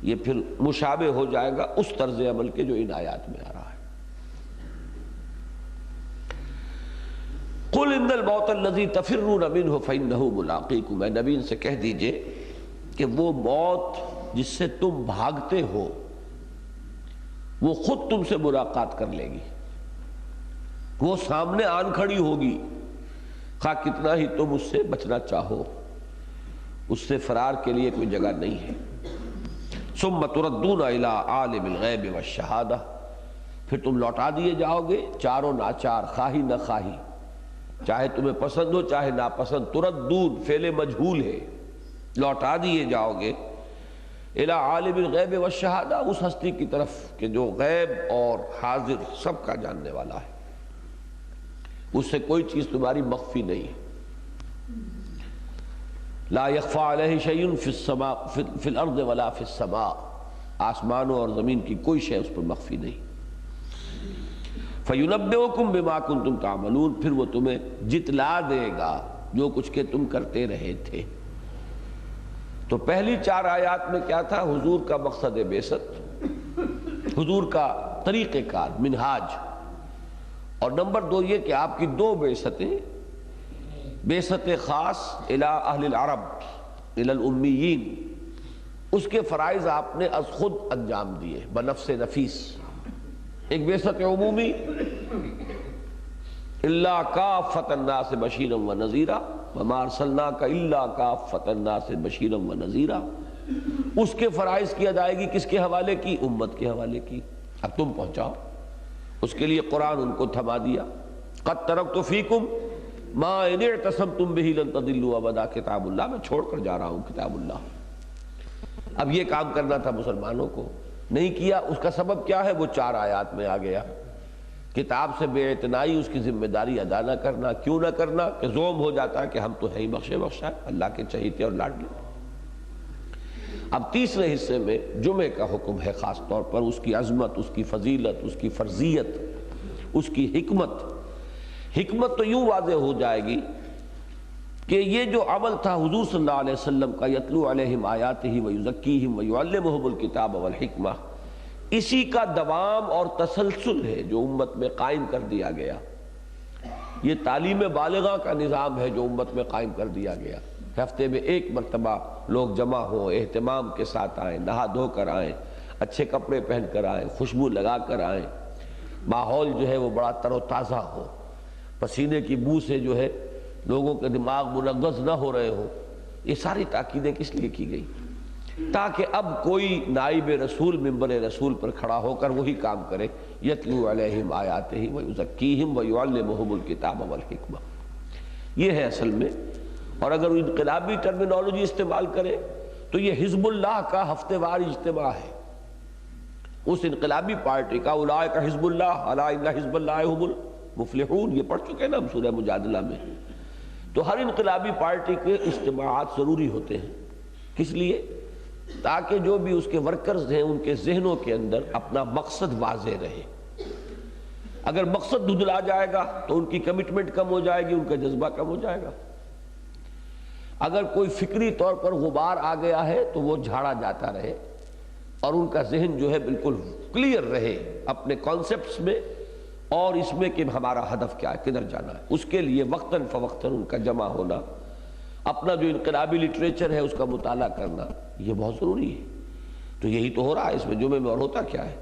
یہ پھر مشابہ ہو جائے گا اس طرز عمل کے جو ان آیات میں آ رہا ہے۔ قُلْ إِنَّ الْمَوْتَ الَّذِي تَفِرُّونَ مِنْهُ فَإِنَّهُ مُلَاقِيكُمْ، اے نبی ان سے کہہ دیجئے کہ وہ موت جس سے تم بھاگتے ہو وہ خود تم سے ملاقات کر لے گی، وہ سامنے آن کھڑی ہوگی، خواہ کتنا ہی تم اس سے بچنا چاہو، اس سے فرار کے لیے کوئی جگہ نہیں ہے۔ ثم تردون الی عالم الغیب والشہادہ، پھر تم لوٹا دیے جاؤ گے چاروں ناچار، خواہی نہ خواہی، چاہے تمہیں پسند ہو چاہے ناپسند، تردون فعل مجہول ہے، لوٹا دیے جاؤ گے الی عالم الغیب والشہادہ، اس ہستی کی طرف کہ جو غیب اور حاضر سب کا جاننے والا ہے، اس سے کوئی چیز تمہاری مخفی نہیں ہے۔ لا یخفی علیہ شیء فی السماء فی الارض ولا فی السماء، آسمانوں اور زمین کی کوئی شے اس پر مخفی نہیں۔ فَيُنَبِّئُكُم بِمَا كُنتُمْ تَعْمَلُونَ، پھر وہ تمہیں جتلا دے گا جو کچھ کہ تم کرتے رہے تھے۔ تو پہلی 4 آیات میں کیا تھا؟ حضور کا مقصد بعثت، حضور کا طریقہ کار، منہاج، اور نمبر 2 یہ کہ آپ کی 2 بعثتیں، بعثت خاص الی اہل العرب الی الامیین، اس کے فرائض آپ نے از خود انجام دیے بنفس نفیس۔ ایک بعثت عمومی الا کافۃ الناس بشیرا ونذیرا وما ارسلناک الا کافۃ الناس بشیرا ونذیرا، اس کے فرائض کی ادائیگی کس کے حوالے کی؟ امت کے حوالے کی۔ اب تم پہنچاؤ، اس کے لیے قرآن ان کو تھما دیا۔ قد ترکت فیکم ما ان اعتصمتم بہ لن تضلوا ابدا، کتاب اللہ میں چھوڑ کر جا رہا ہوں، کتاب اللہ۔ اب یہ کام کرنا تھا مسلمانوں کو، نہیں کیا، اس کا سبب کیا ہے؟ وہ 4 آیات میں آ گیا۔ کتاب سے بے اعتنائی، اس کی ذمہ داری ادا نہ کرنا۔ کیوں نہ کرنا؟ کہ زوم ہو جاتا ہے کہ ہم تو ہیں ہی بخشے بخشا ہے، اللہ کے چہیتے اور لاڈلے۔ اب تیسرے حصے میں جمعے کا حکم ہے، خاص طور پر اس کی عظمت، اس کی فضیلت، اس کی فرضیت، اس کی حکمت۔ حکمت تو یوں واضح ہو جائے گی کہ یہ جو عمل تھا حضور صلی اللہ علیہ وسلم کا، یتلو علیہم آیاتہ ویزکیہم ویعلمہم الکتاب والحکمہ، اسی کا دوام اور تسلسل ہے جو امت میں قائم کر دیا گیا۔ یہ تعلیم بالغہ کا نظام ہے جو امت میں قائم کر دیا گیا۔ ہفتے میں 1 مرتبہ لوگ جمع ہوں، اہتمام کے ساتھ آئیں، نہا دھو کر آئیں، اچھے کپڑے پہن کر آئیں، خوشبو لگا کر آئیں، ماحول جو ہے وہ بڑا تر و تازہ ہو، پسینے کی بو سے جو ہے لوگوں کے دماغ منغص نہ ہو رہے ہوں۔ یہ ساری تاکیدیں کس لیے کی گئی؟ تاکہ اب کوئی نائب رسول ممبر رسول پر کھڑا ہو کر وہی کام کرے، یتلو علیہم آیاتہ ویزکیہم ویعلمہم الکتاب والحکمہ۔ یہ ہے اصل میں۔ اور اگر وہ انقلابی ٹرمینالوجی استعمال کرے تو یہ حزب اللہ کا ہفتے وار اجتماع ہے، اس انقلابی پارٹی کا۔ اولئک حزب اللہ الا ان حزب اللہ هم المفلحون، یہ پڑھ چکے نا ہم سورہ مجادلہ میں۔ تو ہر انقلابی پارٹی کے اجتماعات ضروری ہوتے ہیں، کس لیے؟ تاکہ جو بھی اس کے ورکرز ہیں ان کے ذہنوں کے اندر اپنا مقصد واضح رہے۔ اگر مقصد دھندلا جائے گا تو ان کی کمٹمنٹ کم ہو جائے گی، ان کا جذبہ کم ہو جائے گا۔ اگر کوئی فکری طور پر غبار آ گیا ہے تو وہ جھاڑا جاتا رہے اور ان کا ذہن جو ہے بالکل کلیئر رہے اپنے کانسیپٹس میں اور اس میں کہ ہمارا ہدف کیا ہے، کدھر جانا ہے۔ اس کے لیے وقتاً فوقتاً ان کا جمع ہونا، اپنا جو انقلابی لٹریچر ہے اس کا مطالعہ کرنا، یہ بہت ضروری ہے۔ تو یہی تو ہو رہا ہے اس میں جمعے میں۔ اور ہوتا کیا ہے؟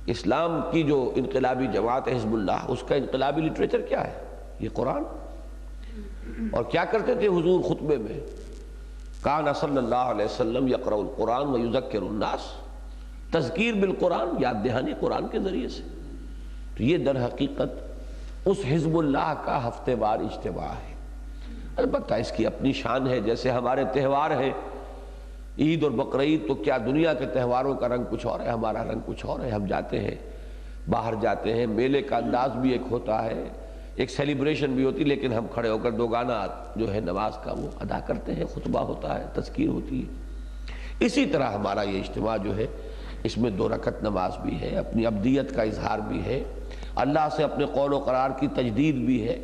اسلام کی جو انقلابی جماعت ہے حزب اللہ، اس کا انقلابی لٹریچر کیا ہے؟ یہ قرآن۔ اور کیا کرتے تھے حضور خطبے میں؟ کان صلی اللہ علیہ وسلم یقرأ القرآن ویذکر الناس، تذکیر بالقرآن، یاد دہانی قرآن کے ذریعے سے۔ تو یہ در حقیقت اس حزب اللہ کا ہفتے وار اجتماع ہے۔ البتہ اس کی اپنی شان ہے، جیسے ہمارے تہوار ہیں عید اور بقرعید، تو کیا دنیا کے تہواروں کا رنگ کچھ اور ہے، ہمارا رنگ کچھ اور ہے۔ ہم جاتے ہیں، باہر جاتے ہیں، میلے کا انداز بھی ایک ہوتا ہے، ایک سیلیبریشن بھی ہوتی، لیکن ہم کھڑے ہو کر 2 گانا جو ہے نماز کا وہ ادا کرتے ہیں، خطبہ ہوتا ہے، تذکیر ہوتی ہے۔ اسی طرح ہمارا یہ اجتماع جو ہے اس میں 2 رکعت نماز بھی ہے، اپنی عبدیت کا اظہار بھی ہے، اللہ سے اپنے قول و قرار کی تجدید بھی ہے،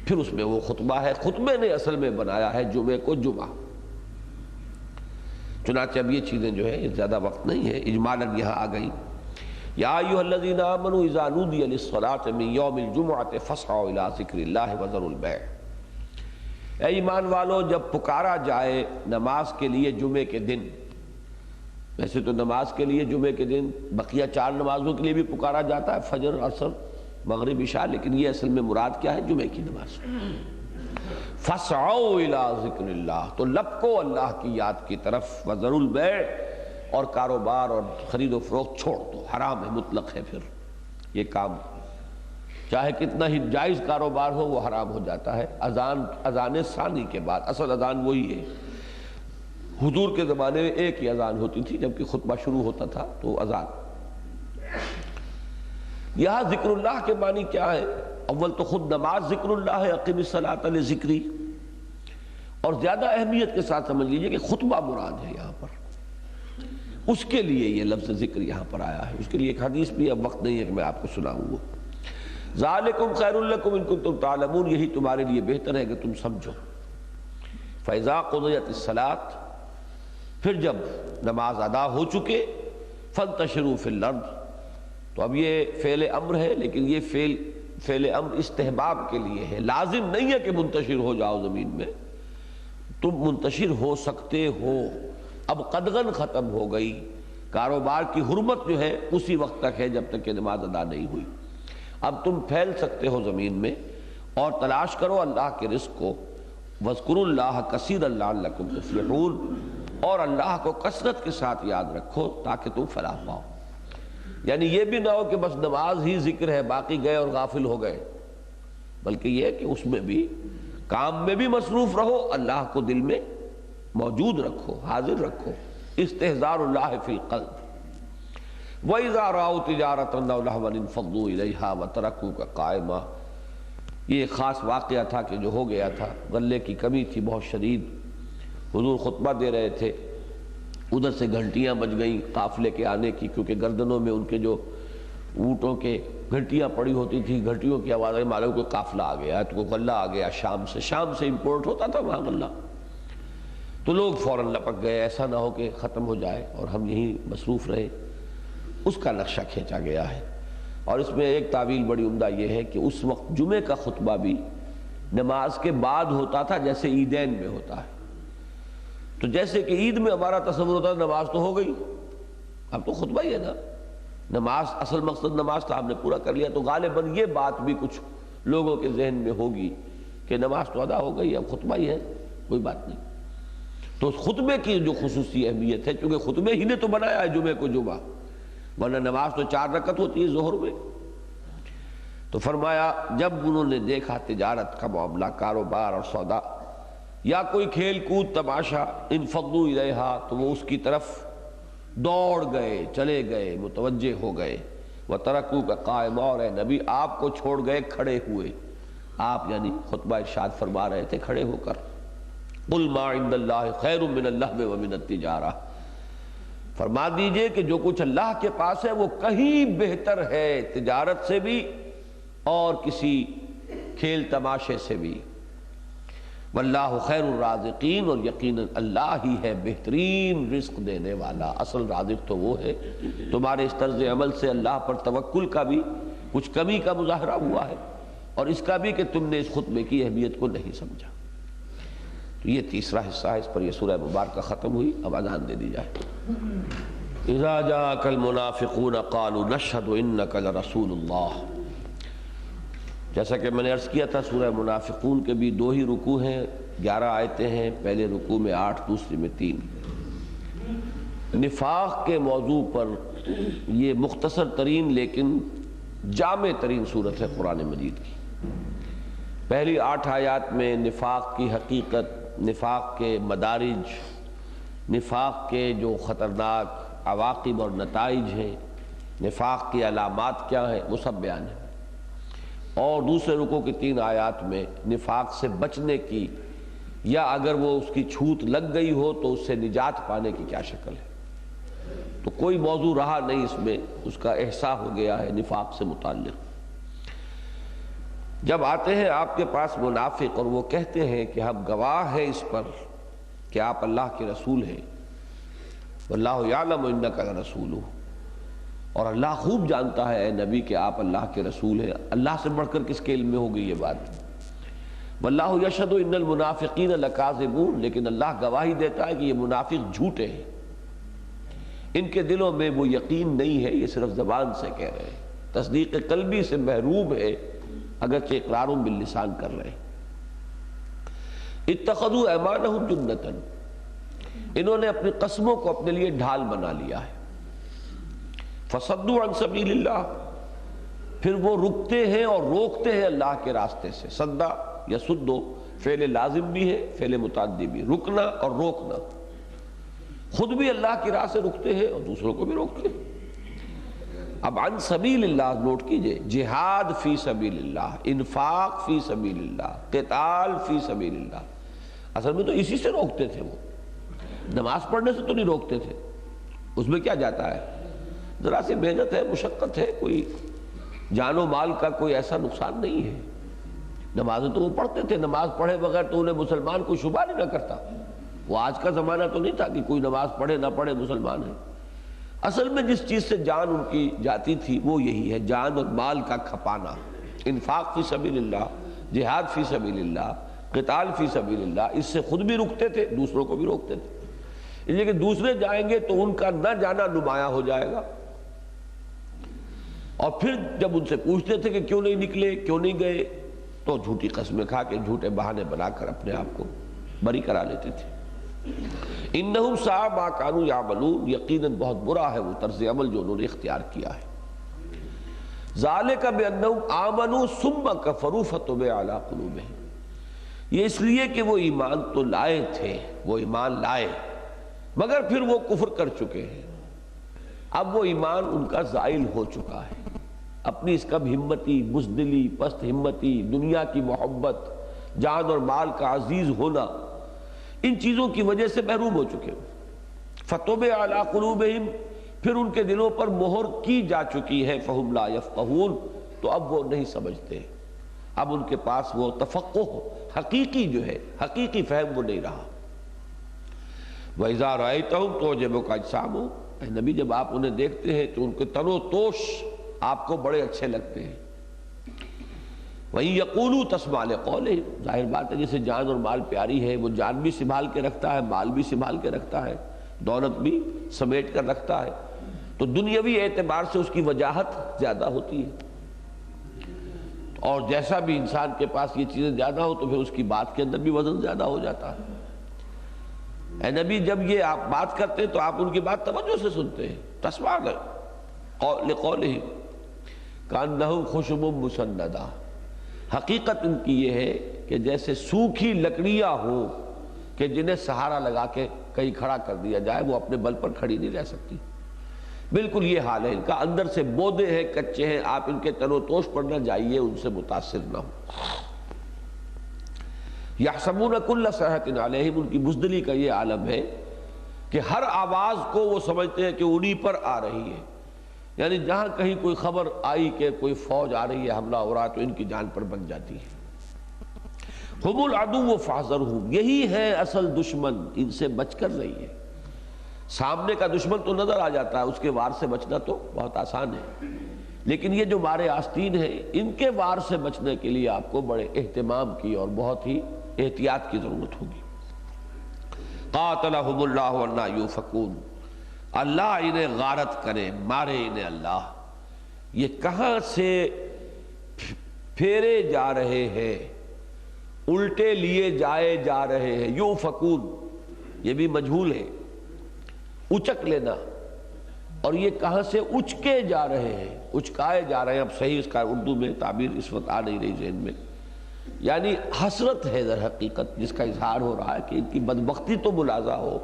پھر اس میں وہ خطبہ ہے۔ خطبے نے اصل میں بنایا ہے جمعے کو جمعہ۔ چنانچہ اب یہ چیزیں جو ہے زیادہ وقت نہیں ہے، اجمالاً یہاں آ گئی۔ یا ایھا الذین آمنوا اذا نودی للصلاۃ من یوم الجمعۃ فاسعوا الی ذکر اللہ وذروا البیع۔ اے ایمان والو، جب پکارا جائے نماز کے لیے جمعے کے دن، ویسے تو نماز کے لیے جمعے کے دن بقیہ 4 نمازوں کے لیے بھی پکارا جاتا ہے، فجر، عصر، مغرب، عشاء، لیکن یہ اصل میں مراد کیا ہے؟ جمعے کی نماز۔ فاسعوا الی ذکر اللہ، تو لپکو اللہ کی یاد کی طرف، وذروا البیع، اور کاروبار اور خرید و فروخت چھوڑ دو، حرام ہے، مطلق ہے۔ پھر یہ کام چاہے کتنا ہی جائز کاروبار ہو وہ حرام ہو جاتا ہے۔ اذان ثانی کے بعد، اصل اذان وہی ہے۔ حضور کے زمانے میں ایک ہی اذان ہوتی تھی، جبکہ خطبہ شروع ہوتا تھا تو اذان۔ یہاں ذکر اللہ کے معنی کیا ہے؟ اول تو خود نماز ذکر اللہ ہے، اقم الصلاۃ لذکری، اور زیادہ اہمیت کے ساتھ سمجھ لیجئے کہ خطبہ مراد ہے یہاں پر، اس کے لیے یہ لفظ ذکر یہاں پر آیا ہے۔ اس کے لیے ایک حدیث بھی اب وقت نہیں ہے کہ میں آپ کو سناؤں وہ، ذالکم خیر لکم ان کنتم تعلمون، یہی تمہارے لیے بہتر ہے کہ تم سمجھو۔ فاذا قضیت الصلاۃ، پھر جب نماز ادا ہو چکے، فانتشروا فی الارض، تو اب یہ فعل امر ہے، لیکن یہ فعل امر استحباب کے لیے ہے، لازم نہیں ہے کہ منتشر ہو جاؤ زمین میں، تم منتشر ہو سکتے ہو۔ اب قدغن ختم ہو گئی، کاروبار کی حرمت جو ہے اسی وقت تک ہے جب تک کہ نماز ادا نہیں ہوئی۔ اب تم پھیل سکتے ہو زمین میں اور تلاش کرو اللہ کے رزق کو، وَاذْكُرُوا اللَّهَ كَثِيرًا لَعَلَّكُمْ تُفْلِحُونَ، اور اللہ کو کثرت کے ساتھ یاد رکھو تاکہ تم فلاح پاؤ۔ یعنی یہ بھی نہ ہو کہ بس نماز ہی ذکر ہے باقی گئے اور غافل ہو گئے، بلکہ یہ کہ اس میں بھی کام میں بھی مصروف رہو، اللہ کو دل میں موجود رکھو، حاضر رکھو، استحضار اللہ فی القلب۔ وَإِذَا رَأَوْا تِجَارَةً أَوْ لَهْوًا انفضوا إِلَيْهَا وَتَرَكُوكَ قَائِمًا۔ یہ ایک خاص واقعہ تھا کہ جو ہو گیا تھا، غلے کی کمی تھی بہت شدید، حضور خطبہ دے رہے تھے، ادھر سے گھنٹیاں بج گئیں قافلے کے آنے کی، کیونکہ گردنوں میں ان کے جو اونٹوں کے گھنٹیاں پڑی ہوتی تھی، گھنٹیوں کی آوازیں معلوم کوئی قافلہ آ گیا ہے، تو کوئی غلہ آ گیا شام سے امپورٹ ہوتا تھا وہاں غلہ، تو لوگ فوراً لپک گئے، ایسا نہ ہو کہ ختم ہو جائے اور ہم یہیں مصروف رہے۔ اس کا نقشہ کھینچا گیا ہے، اور اس میں ایک تعویل بڑی عمدہ یہ ہے کہ اس وقت جمعے کا خطبہ بھی نماز کے بعد ہوتا تھا جیسے عیدین میں ہوتا ہے۔ تو جیسے کہ عید میں ہمارا تصور ہوتا ہے نماز تو ہو گئی، اب تو خطبہ ہی ہے نا، نماز اصل مقصد نماز تھا، ہم نے پورا کر لیا، تو غالباً یہ بات بھی کچھ لوگوں کے ذہن میں ہوگی کہ نماز تو ادا ہو گئی، اب خطبہ ہی ہے، کوئی بات نہیں۔ تو اس خطبے کی جو خصوصی اہمیت ہے، چونکہ خطبے ہی نے تو بنایا ہے جمعے کو جمعہ، ورنہ نماز تو 4 رکعت ہوتی ہے ظہر میں۔ تو فرمایا جب انہوں نے دیکھا تجارت کا معاملہ، کاروبار اور سودا، یا کوئی کھیل کود تماشا، انفضوا الیہا، تو وہ اس کی طرف دوڑ گئے، چلے گئے، متوجہ ہو گئے۔ وَتَرَكُوكَ قَائِمًا، اور اے نبی آپ کو چھوڑ گئے کھڑے ہوئے، آپ یعنی خطبہ ارشاد فرما رہے تھے کھڑے ہو کر۔ قُلْ مَا عِندَ اللَّهِ خَيْرٌ مِّنَ اللَّهْوِ وَمِنَ التِّجَارَةِ، فرما دیجئے کہ جو کچھ اللہ کے پاس ہے وہ کہیں بہتر ہے تجارت سے بھی اور کسی کھیل تماشے سے بھی۔ واللہ خیر الرازقین، اور یقیناً اللہ ہی ہے بہترین رزق دینے والا، اصل رازق تو وہ ہے۔ تمہارے اس طرز عمل سے اللہ پر توکل کا بھی کچھ کمی کا مظاہرہ ہوا ہے، اور اس کا بھی کہ تم نے اس خطبے کی اہمیت کو نہیں سمجھا۔ تو یہ تیسرا حصہ ہے، اس پر یہ سورہ مبارکہ ختم ہوئی، اب اذان دے دی جائے۔ اذا جاءك المنافقون قالوا نشهد انك لرسول اللہ، جیسا کہ میں نے عرض کیا تھا سورہ منافقون کے بھی 2 ہی رکوع ہیں، 11 آیتیں ہیں، پہلے رکوع میں 8، دوسری میں 3۔ نفاق کے موضوع پر یہ مختصر ترین لیکن جامع ترین صورت ہے قرآن مجید کی۔ پہلی 8 آیات میں نفاق کی حقیقت، نفاق کے مدارج، نفاق کے جو خطرناک عواقب اور نتائج ہیں، نفاق کی علامات کیا ہیں، وہ سب بیان ہے۔ اور دوسرے رکوع کی 3 آیات میں نفاق سے بچنے کی، یا اگر وہ اس کی چھوت لگ گئی ہو تو اس سے نجات پانے کی کیا شکل ہے۔ تو کوئی موضوع رہا نہیں اس میں، اس کا احساس ہو گیا ہے نفاق سے متعلق۔ جب آتے ہیں آپ کے پاس منافق اور وہ کہتے ہیں کہ ہم گواہ ہیں اس پر کہ آپ اللہ کے رسول ہیں، واللہ یعلم انک لرسولہ، اور اللہ خوب جانتا ہے اے نبی کہ آپ اللہ کے رسول ہیں، اللہ سے بڑھ کر کس کے علم میں ہوگی یہ بات؟ واللہ یشہد ان المنافقین لکاذبون، لیکن اللہ گواہی دیتا ہے کہ یہ منافق جھوٹے ہیں، ان کے دلوں میں وہ یقین نہیں ہے، یہ صرف زبان سے کہہ رہے ہیں، تصدیق قلبی سے محروم ہے، اگرچہ اقرار باللسان کر رہے ہیں۔ اتخذوا ایمانہم جنۃ، انہوں نے اپنی قسموں کو اپنے لیے ڈھال بنا لیا ہے۔ فصدوا عن سبیل اللہ، پھر وہ رکتے ہیں اور روکتے ہیں اللہ کے راستے سے۔ صدا یا سدو فعل لازم بھی ہے، فعل متعدی بھی، رکنا اور روکنا، خود بھی اللہ کی راہ سے رکتے ہیں اور دوسروں کو بھی روکتے ہیں۔ اب عن سبیل اللہ نوٹ کیجئے، جہاد فی سبیل اللہ، انفاق فی سبیل اللہ، قتال فی سبیل اللہ، اصل میں تو اسی سے روکتے تھے، وہ نماز پڑھنے سے تو نہیں روکتے تھے، اس میں کیا جاتا ہے، ذرا سی محنت ہے، مشقت ہے، کوئی جان و مال کا کوئی ایسا نقصان نہیں ہے۔ نمازیں تو وہ پڑھتے تھے، نماز پڑھے بغیر تو انہیں مسلمان کوئی شبہ نہیں نہ کرتا۔ وہ آج کا زمانہ تو نہیں تھا کہ کوئی نماز پڑھے نہ پڑھے مسلمان ہے۔ اصل میں جس چیز سے جان ان کی جاتی تھی وہ یہی ہے، جان اور مال کا کھپانا، انفاق فی سبیل اللہ، جہاد فی سبیل اللہ، قتال فی سبیل اللہ۔ اس سے خود بھی رکتے تھے، دوسروں کو بھی روکتے تھے، اس لیے کہ دوسرے جائیں گے تو ان کا نہ جانا نمایاں ہو جائے گا۔ اور پھر جب ان سے پوچھتے تھے کہ کیوں نہیں نکلے، کیوں نہیں گئے، تو جھوٹی قسمیں کھا کے جھوٹے بہانے بنا کر اپنے آپ کو بری کرا لیتے تھے۔ انہم ساء ما کانوا یعملون، یقیناً بہت برا ہے وہ طرز عمل جو انہوں نے اختیار کیا ہے۔ ذالک بانہم آمنوا ثم کفروا فطبع علی قلوبہم، یہ اس لیے کہ وہ ایمان تو لائے تھے، وہ ایمان لائے مگر پھر وہ کفر کر چکے ہیں۔ اب وہ ایمان ان کا زائل ہو چکا ہے، اپنی اس کم ہمتی، بزدلی، پست ہمتی، دنیا کی محبت، جان اور مال کا عزیز ہونا، ان چیزوں کی وجہ سے محروم ہو چکے ہیں۔ فطبع علی قلوبہم، پھر ان کے دلوں پر مہر کی جا چکی ہے، فہم لا یفقہون، تو اب وہ نہیں سمجھتے، اب ان کے پاس وہ تفقہ حقیقی جو ہے، حقیقی فہم وہ نہیں رہا۔ وَإِذَا رَأَيْتَهُمْ تُعْجِبُكَ أَجْسَامُهُمْ، اے نبی جب آپ انہیں دیکھتے ہیں تو ان کے تن و توش آپ کو بڑے اچھے لگتے ہیں۔ وَإِن يَقُولُوا تَسْمَعْ لِقَوْلِهِمْ، ظاہر بات ہے جسے جان اور مال پیاری ہے وہ جان بھی سنبھال کے رکھتا ہے، مال بھی سنبھال کے رکھتا ہے، دولت بھی سمیٹ کر رکھتا ہے، تو دنیاوی اعتبار سے اس کی وجاہت زیادہ ہوتی ہے، اور جیسا بھی انسان کے پاس یہ چیزیں زیادہ ہو تو پھر اس کی بات کے اندر بھی وزن زیادہ ہو جاتا ہے۔ اے نبی جب یہ آپ بات کرتے ہیں تو آپ ان کی بات توجہ سے سنتے ہیں، تسمع لقولہم کأنہم خشب مسندہ، حقیقت ان کی یہ ہے کہ جیسے سوکھی لکڑیاں ہوں کہ جنہیں سہارا لگا کے کہیں کھڑا کر دیا جائے، وہ اپنے بل پر کھڑی نہیں رہ سکتی، بالکل یہ حال ہے ان کا، اندر سے بودے ہیں، کچے ہیں، آپ ان کے تن و توش پر نہ جائیے، ان سے متاثر نہ ہو۔ یحسبون کل صیحۃ علیہم، ان کی بزدلی کا یہ عالم ہے کہ ہر آواز کو وہ سمجھتے ہیں کہ انہی پر آ رہی ہے، یعنی جہاں کہیں کوئی خبر آئی کہ کوئی فوج آ رہی ہے، حملہ ہو رہا ہے، تو ان کی جان پر بن جاتی ہے۔ ہم العدو فاحذرہم، یہی ہے اصل دشمن، ان سے بچ کر رہیے۔ سامنے کا دشمن تو نظر آ جاتا ہے، اس کے وار سے بچنا تو بہت آسان ہے، لیکن یہ جو مارے آستین ہیں ان کے وار سے بچنے کے لیے آپ کو بڑے اہتمام کی اور بہت ہی احتیاط کی ضرورت ہوگی۔ قاتلہم اللہ انا یوفکون، اللہ انہیں غارت کرے، مارے انہیں اللہ، یہ کہاں سے پھیرے جا رہے ہیں، الٹے لیے جائے جا رہے ہیں۔ یوفکون یہ بھی مجہول ہے، اچک لینا، اور یہ کہاں سے اچکے جا رہے ہیں، اچکائے جا رہے ہیں۔ اب صحیح اس کا اردو میں تعبیر اس وقت آ نہیں رہی ذہن میں، یعنی حسرت ہے در حقیقت جس کا اظہار ہو رہا ہے کہ ان کی بدبختی تو ملازہ ہو،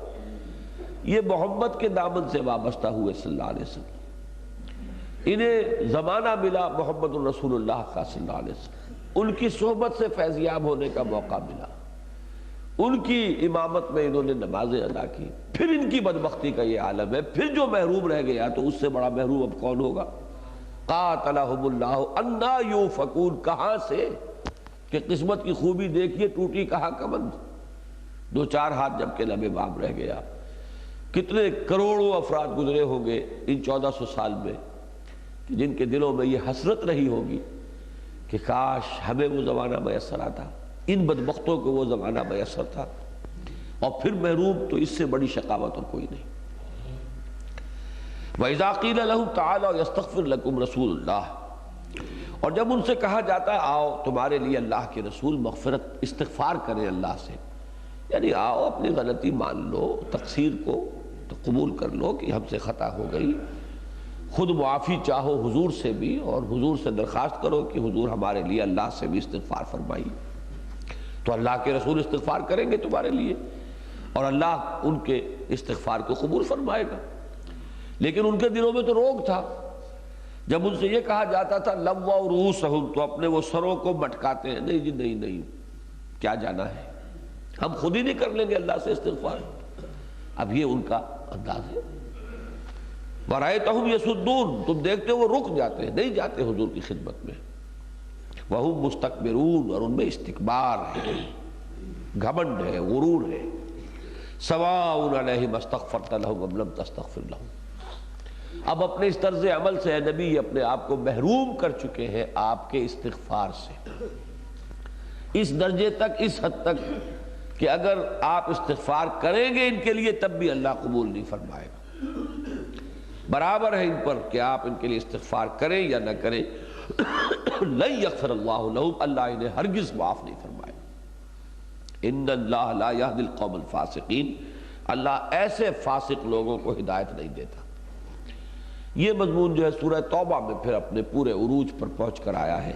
یہ محمد کے دامن سے وابستہ ہوئے صلی اللہ علیہ وسلم، انہیں زمانہ ملا محمد الرسول اللہ کا صلی اللہ علیہ وسلم، ان کی صحبت سے فیضیاب ہونے کا موقع ملا، ان کی امامت میں انہوں نے نمازیں ادا کی، پھر ان کی بدبختی کا یہ عالم ہے، پھر جو محروم رہ گیا تو اس سے بڑا محروم اب کون ہوگا۔ قاتلہم اللہ انا یوفکون، کہاں سے کہ قسمت کی خوبی دیکھیے، ٹوٹی کہاں کمند، دو چار ہاتھ جب کہ لبے بام رہ گیا۔ کتنے کروڑوں افراد گزرے ہوں گے ان 1400 سال میں کہ جن کے دلوں میں یہ حسرت رہی ہوگی کہ کاش ہمیں وہ زمانہ میسر آتا، ان بدبختوں کو وہ زمانہ میسر تھا، اور پھر محروم تو اس سے بڑی شقاوت اور کوئی نہیں۔ وَإِذَا قِيلَ لَهُمْ تَعَالَوْا يَسْتَغْفِرْ لَكُمْ رَسُولُ اللَّهِ، اور جب ان سے کہا جاتا ہے آؤ تمہارے لیے اللہ کے رسول مغفرت استغفار کریں اللہ سے، یعنی آؤ اپنی غلطی مان لو، تقصیر کو تو قبول کر لو کہ ہم سے خطا ہو گئی، خود معافی چاہو حضور سے بھی، اور حضور سے درخواست کرو کہ حضور ہمارے لیے اللہ سے بھی استغفار فرمائیے، تو اللہ کے رسول استغفار کریں گے تمہارے لیے، اور اللہ ان کے استغفار کو قبول فرمائے گا۔ لیکن ان کے دلوں میں تو روگ تھا، جب ان سے یہ کہا جاتا تھا لووا رؤوسہم، تو اپنے وہ سروں کو مٹکاتے ہیں، نہیں جی نہیں نہیں، کیا جانا ہے، ہم خود ہی نہیں کر لیں گے اللہ سے استغفار. اب یہ ان کا انداز ہے. وَرَأَيْتَهُمْ يَصُدُّونَ، تم دیکھتے ہو وہ رک جاتے ہیں، نہیں جاتے حضور کی خدمت میں. وَهُمْ مُسْتَكْبِرُونَ، اور ان میں استکبار ہے، گھمنڈ ہے، غرور ہے. سَوَاءٌ عَلَيْهِمْ أَسْتَغْفَرْتَ لَهُمْ أَمْ لَمْ تَسْتَغْفِرْ لَهُمْ. اب اپنے اس طرز عمل سے اے نبی اپنے آپ کو محروم کر چکے ہیں آپ کے استغفار سے، اس درجے تک، اس حد تک کہ اگر آپ استغفار کریں گے ان کے لیے تب بھی اللہ قبول نہیں فرمائے گا. برابر ہے ان پر کہ آپ ان کے لیے استغفار کریں یا نہ کریں. لن یغفر اللہ لہم، اللہ انہیں ہرگز معاف نہیں فرمائے. ان اللہ لا یہدی القوم الفاسقین، اللہ ایسے فاسق لوگوں کو ہدایت نہیں دیتا. یہ مضمون جو ہے سورہ توبہ میں پھر اپنے پورے عروج پر پہنچ کر آیا ہے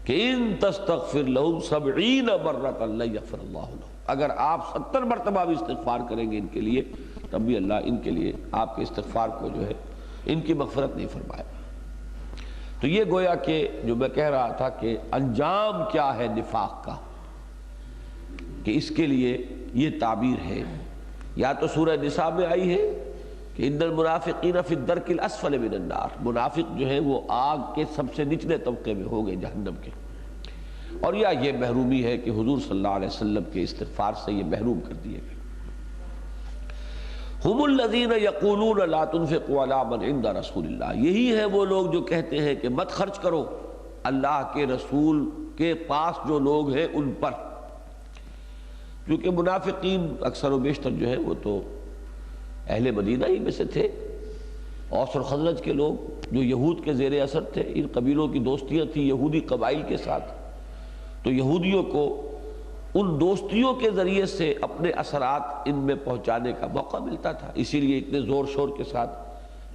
کہ ان تستغفر لہم 70 مرۃ لن یغفر اللہ لہم، اگر آپ 70 مرتبہ بھی استغفار کریں گے ان کے لیے تب بھی اللہ ان کے لیے آپ کے استغفار کو جو ہے ان کی مغفرت نہیں فرمائے. تو یہ گویا کہ جو میں کہہ رہا تھا کہ انجام کیا ہے نفاق کا، کہ اس کے لیے یہ تعبیر ہے. یا تو سورہ نساء میں آئی ہے کہ ان المنافقین فی الدرک الاسفل من النار، منافق جو ہیں وہ آگ کے سب سے نچلے طبقے میں ہو گئے، جہنم کے. اور یا یہ محرومی ہے کہ حضور صلی اللہ علیہ وسلم کے استغفار سے یہ محروم کر دیے گئے. ہم الذین یقولون لا تنفقوا علی من عند رسول اللہ، یہی ہے وہ لوگ جو کہتے ہیں کہ مت خرچ کرو اللہ کے رسول کے پاس جو لوگ ہیں ان پر. کیونکہ منافقین اکثر و بیشتر جو ہے وہ تو اہل مدینہ ہی میں سے تھے. اوس اور خزرج کے لوگ جو یہود کے زیر اثر تھے، ان قبیلوں کی دوستیاں تھیں یہودی قبائل کے ساتھ، تو یہودیوں کو ان دوستیوں کے ذریعے سے اپنے اثرات ان میں پہنچانے کا موقع ملتا تھا. اسی لیے اتنے زور شور کے ساتھ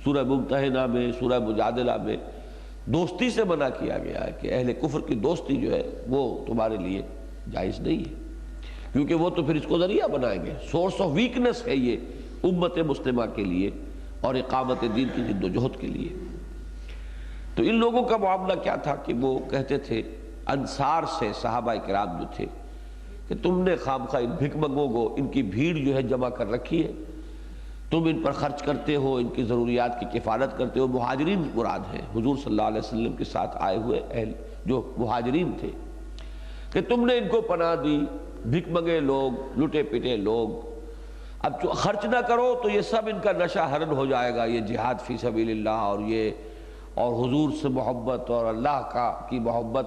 سورہ ممتحنہ میں، سورہ مجادلہ میں دوستی سے منع کیا گیا ہے کہ اہل کفر کی دوستی جو ہے وہ تمہارے لیے جائز نہیں ہے، کیونکہ وہ تو پھر اس کو ذریعہ بنائیں گے. سورس آف ویکنس ہے یہ امت مسلمہ کے لیے اور اقامت دین کی جد و جہد کے لیے. تو ان لوگوں کا معاملہ کیا تھا کہ وہ کہتے تھے انصار سے، صحابہ کرام جو تھے، کہ تم نے خامخواہ ان بھک منگوں کو، ان کی بھیڑ جو ہے جمع کر رکھی ہے، تم ان پر خرچ کرتے ہو، ان کی ضروریات کی کفالت کرتے ہو. مہاجرین مراد ہیں، حضور صلی اللہ علیہ وسلم کے ساتھ آئے ہوئے اہل جو مہاجرین تھے، کہ تم نے ان کو پناہ دی. بھک منگے لوگ، لٹے پٹے لوگ. اب جو خرچ نہ کرو تو یہ سب ان کا نشہ حرن ہو جائے گا، یہ جہاد فی سبیل اللہ اور حضور سے محبت اور اللہ کی محبت.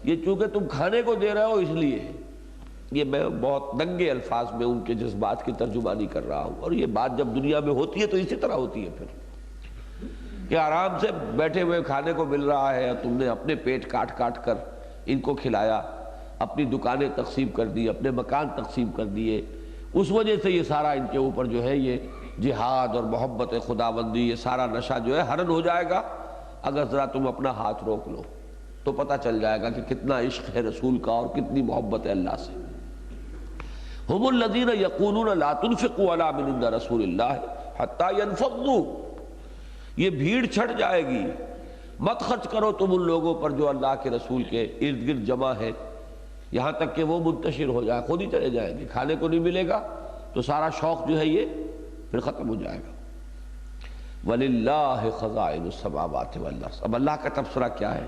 یہ چونکہ تم کھانے کو دے رہے ہو اس لیے، یہ میں بہت ننگے الفاظ میں ان کے جذبات کی ترجمانی کر رہا ہوں. اور یہ بات جب دنیا میں ہوتی ہے تو اسی طرح ہوتی ہے پھر، کہ آرام سے بیٹھے ہوئے کھانے کو مل رہا ہے، تم نے اپنے پیٹ کاٹ کاٹ کر ان کو کھلایا، اپنی دکانیں تقسیم کر دی، اپنے مکان تقسیم کر دیے. اس وجہ سے یہ سارا ان کے اوپر جو ہے یہ جہاد اور محبت خداوندی، یہ سارا نشہ جو ہے حرن ہو جائے گا. اگر ذرا تم اپنا ہاتھ روک لو تو پتہ چل جائے گا کہ کتنا عشق ہے رسول کا اور کتنی محبت ہے اللہ سے. ہم الذین یقولون لا تنفقوا علی من عند رسول اللہ حتی ینفضوا، یہ بھیڑ چھٹ جائے گی. مت خرچ کرو تم ان لوگوں پر جو اللہ کے رسول کے ارد گرد جمع ہے، یہاں تک کہ وہ منتشر ہو جائے، خود ہی چلے جائیں گے. کھانے کو نہیں ملے گا تو سارا شوق جو ہے یہ پھر ختم ہو جائے گا. وَلِلَّهِ خَزَائِنُ السَّمَاوَاتِ وَالْأَرْضِ. اب اللہ کا تبصرہ کیا ہے،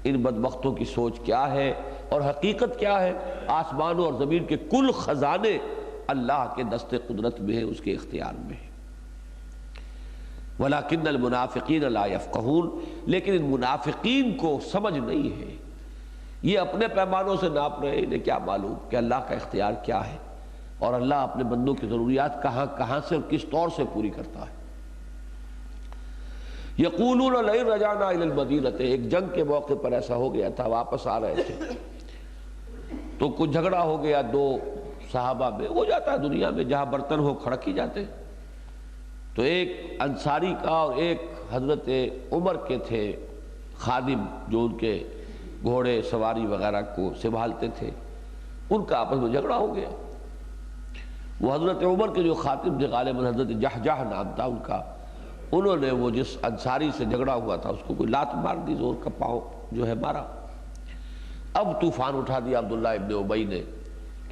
ان بدبختوں کی سوچ کیا ہے اور حقیقت کیا ہے. آسمانوں اور زمین کے کل خزانے اللہ کے دست قدرت میں ہیں، اس کے اختیار میں ہیں. وَلَكِنَّ الْمُنَافِقِينَ لَا يَفْقَهُونَ، لیکن ان منافقین کو سمجھ نہیں ہے. یہ اپنے پیمانوں سے ناپ رہے، انہیں کیا معلوم کہ اللہ کا اختیار کیا ہے اور اللہ اپنے بندوں کی ضروریات کہاں کہاں سے اور کس طور سے پوری کرتا ہے. یقولون لئن رجعنا الی المدینہ، ایک جنگ کے موقع پر ایسا ہو گیا تھا، واپس آ رہے تھے تو کچھ جھگڑا ہو گیا دو صحابہ میں. ہو جاتا ہے دنیا میں، جہاں برتن ہو کھڑک ہی جاتے. تو ایک انصاری کا اور ایک حضرت عمر کے تھے خادم جو ان کے گھوڑے سواری وغیرہ کو سنبھالتے تھے، ان کا آپس میں جھگڑا ہو گیا. وہ حضرت عمر کے جو خاتم تھے غالباً حضرت جہجہ نام تھا ان کا، انہوں نے وہ جس انصاری سے جھگڑا ہوا تھا اس کو کوئی لات مار دی، زور کا پاؤں جو ہے مارا. اب طوفان اٹھا دیا عبداللہ ابن ابی نے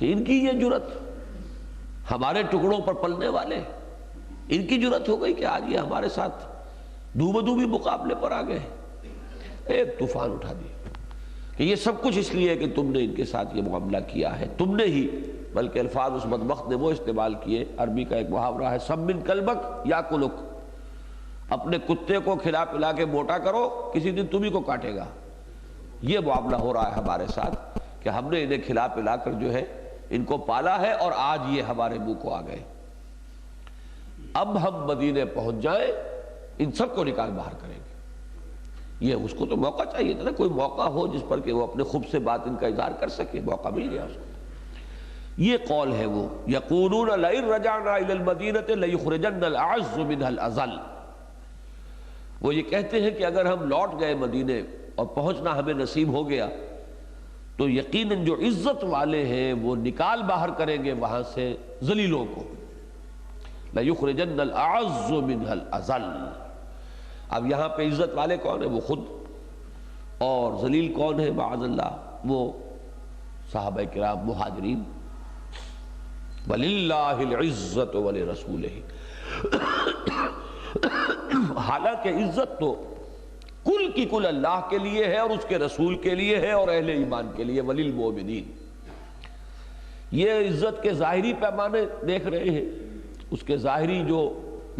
کہ ان کی یہ جرت، ہمارے ٹکڑوں پر پلنے والے، ان کی جرت ہو گئی کہ آج یہ ہمارے ساتھ دو بدو بھی مقابلے پر آ گئے، ایک طوفان اٹھا دیا کہ یہ سب کچھ اس لیے کہ تم نے ان کے ساتھ یہ معاملہ کیا ہے، تم نے ہی، بلکہ الفاظ اس بدبخت نے وہ استعمال کیے، عربی کا ایک محاورہ ہے سمن کلبک یا کلک، اپنے کتے کو کھلا پلا کے موٹا کرو، کسی دن تمہیں کو کاٹے گا۔ یہ معاملہ ہو رہا ہے ہمارے ساتھ کہ ہم نے انہیں کھلا پلا کر جو ہے ان کو پالا ہے، اور آج یہ ہمارے منہ کو آ گئے۔ اب ہم مدینے پہنچ جائیں، ان سب کو نکال باہر کریں گے۔ یہ اس کو تو موقع چاہیے تھا نا، کوئی موقع ہو جس پر کہ وہ اپنے خوب سے بات ان کا اظہار کر سکے، موقع مل گیا اس کو۔ یہ قول ہے وہ یقولون لئن رجعنا الی المدینۃ لیخرجن الاعز منها الاذل، وہ یہ کہتے ہیں کہ اگر ہم لوٹ گئے مدینے اور پہنچنا ہمیں نصیب ہو گیا تو یقیناً جو عزت والے ہیں وہ نکال باہر کریں گے وہاں سے ذلیلوں کو۔ لیخرجن الاعز منها الاذل، اب یہاں پہ عزت والے کون ہیں؟ وہ خود، اور ذلیل کون ہے؟ معاذ اللہ وہ صحابہ کرام مہاجرین۔ وَلِلَّهِ الْعِزَّةُ وَلِرَسُولِهِ، حالانکہ عزت تو کل کی کل اللہ کے لیے ہے اور اس کے رسول کے لیے ہے اور اہل ایمان کے لیے، وَلِلْمُؤْمِنِينَ۔ یہ عزت کے ظاہری پیمانے دیکھ رہے ہیں، اس کے ظاہری جو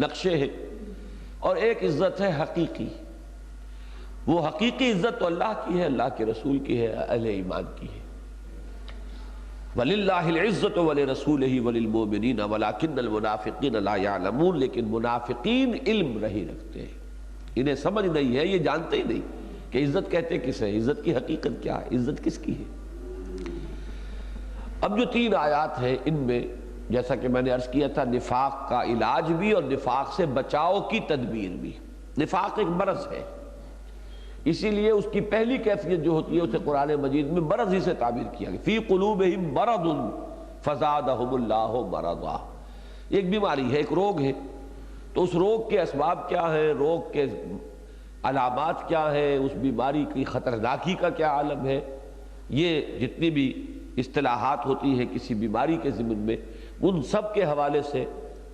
نقشے ہیں، اور ایک عزت ہے حقیقی، وہ حقیقی عزت تو اللہ کی ہے، اللہ کے رسول کی ہے، اہل ایمان کی ہے۔ وَلِلَّهِ الْعِزَّةُ وَلِرَسُولِهِ وَلِلْمُؤْمِنِينَ وَلَكِنَّ الْمُنَافِقِينَ لَا يَعْلَمُونَ، لیکن منافقین علم نہیں رکھتے ہیں، انہیں سمجھ نہیں ہے، یہ جانتے ہی نہیں کہ عزت کہتے کس ہے، عزت کی حقیقت کیا ہے، عزت کس کی ہے۔ اب جو 3 آیات ہیں ان میں جیسا کہ میں نے عرض کیا تھا، نفاق کا علاج بھی اور نفاق سے بچاؤ کی تدبیر بھی۔ نفاق ایک مرض ہے، اسی لیے اس کی پہلی کیفیت جو ہوتی ہے اسے قرآن مجید میں مرض ہی سے تعبیر کیا گیا، فی قلوبہم مرض فزادہم اللہ مرضا، ایک بیماری ہے، ایک روگ ہے۔ تو اس روگ کے اسباب کیا ہیں، روگ کے علامات کیا ہیں، اس بیماری کی خطرناکی کا کیا عالم ہے، یہ جتنی بھی اصطلاحات ہوتی ہیں کسی بیماری کے ضمن میں، ان سب کے حوالے سے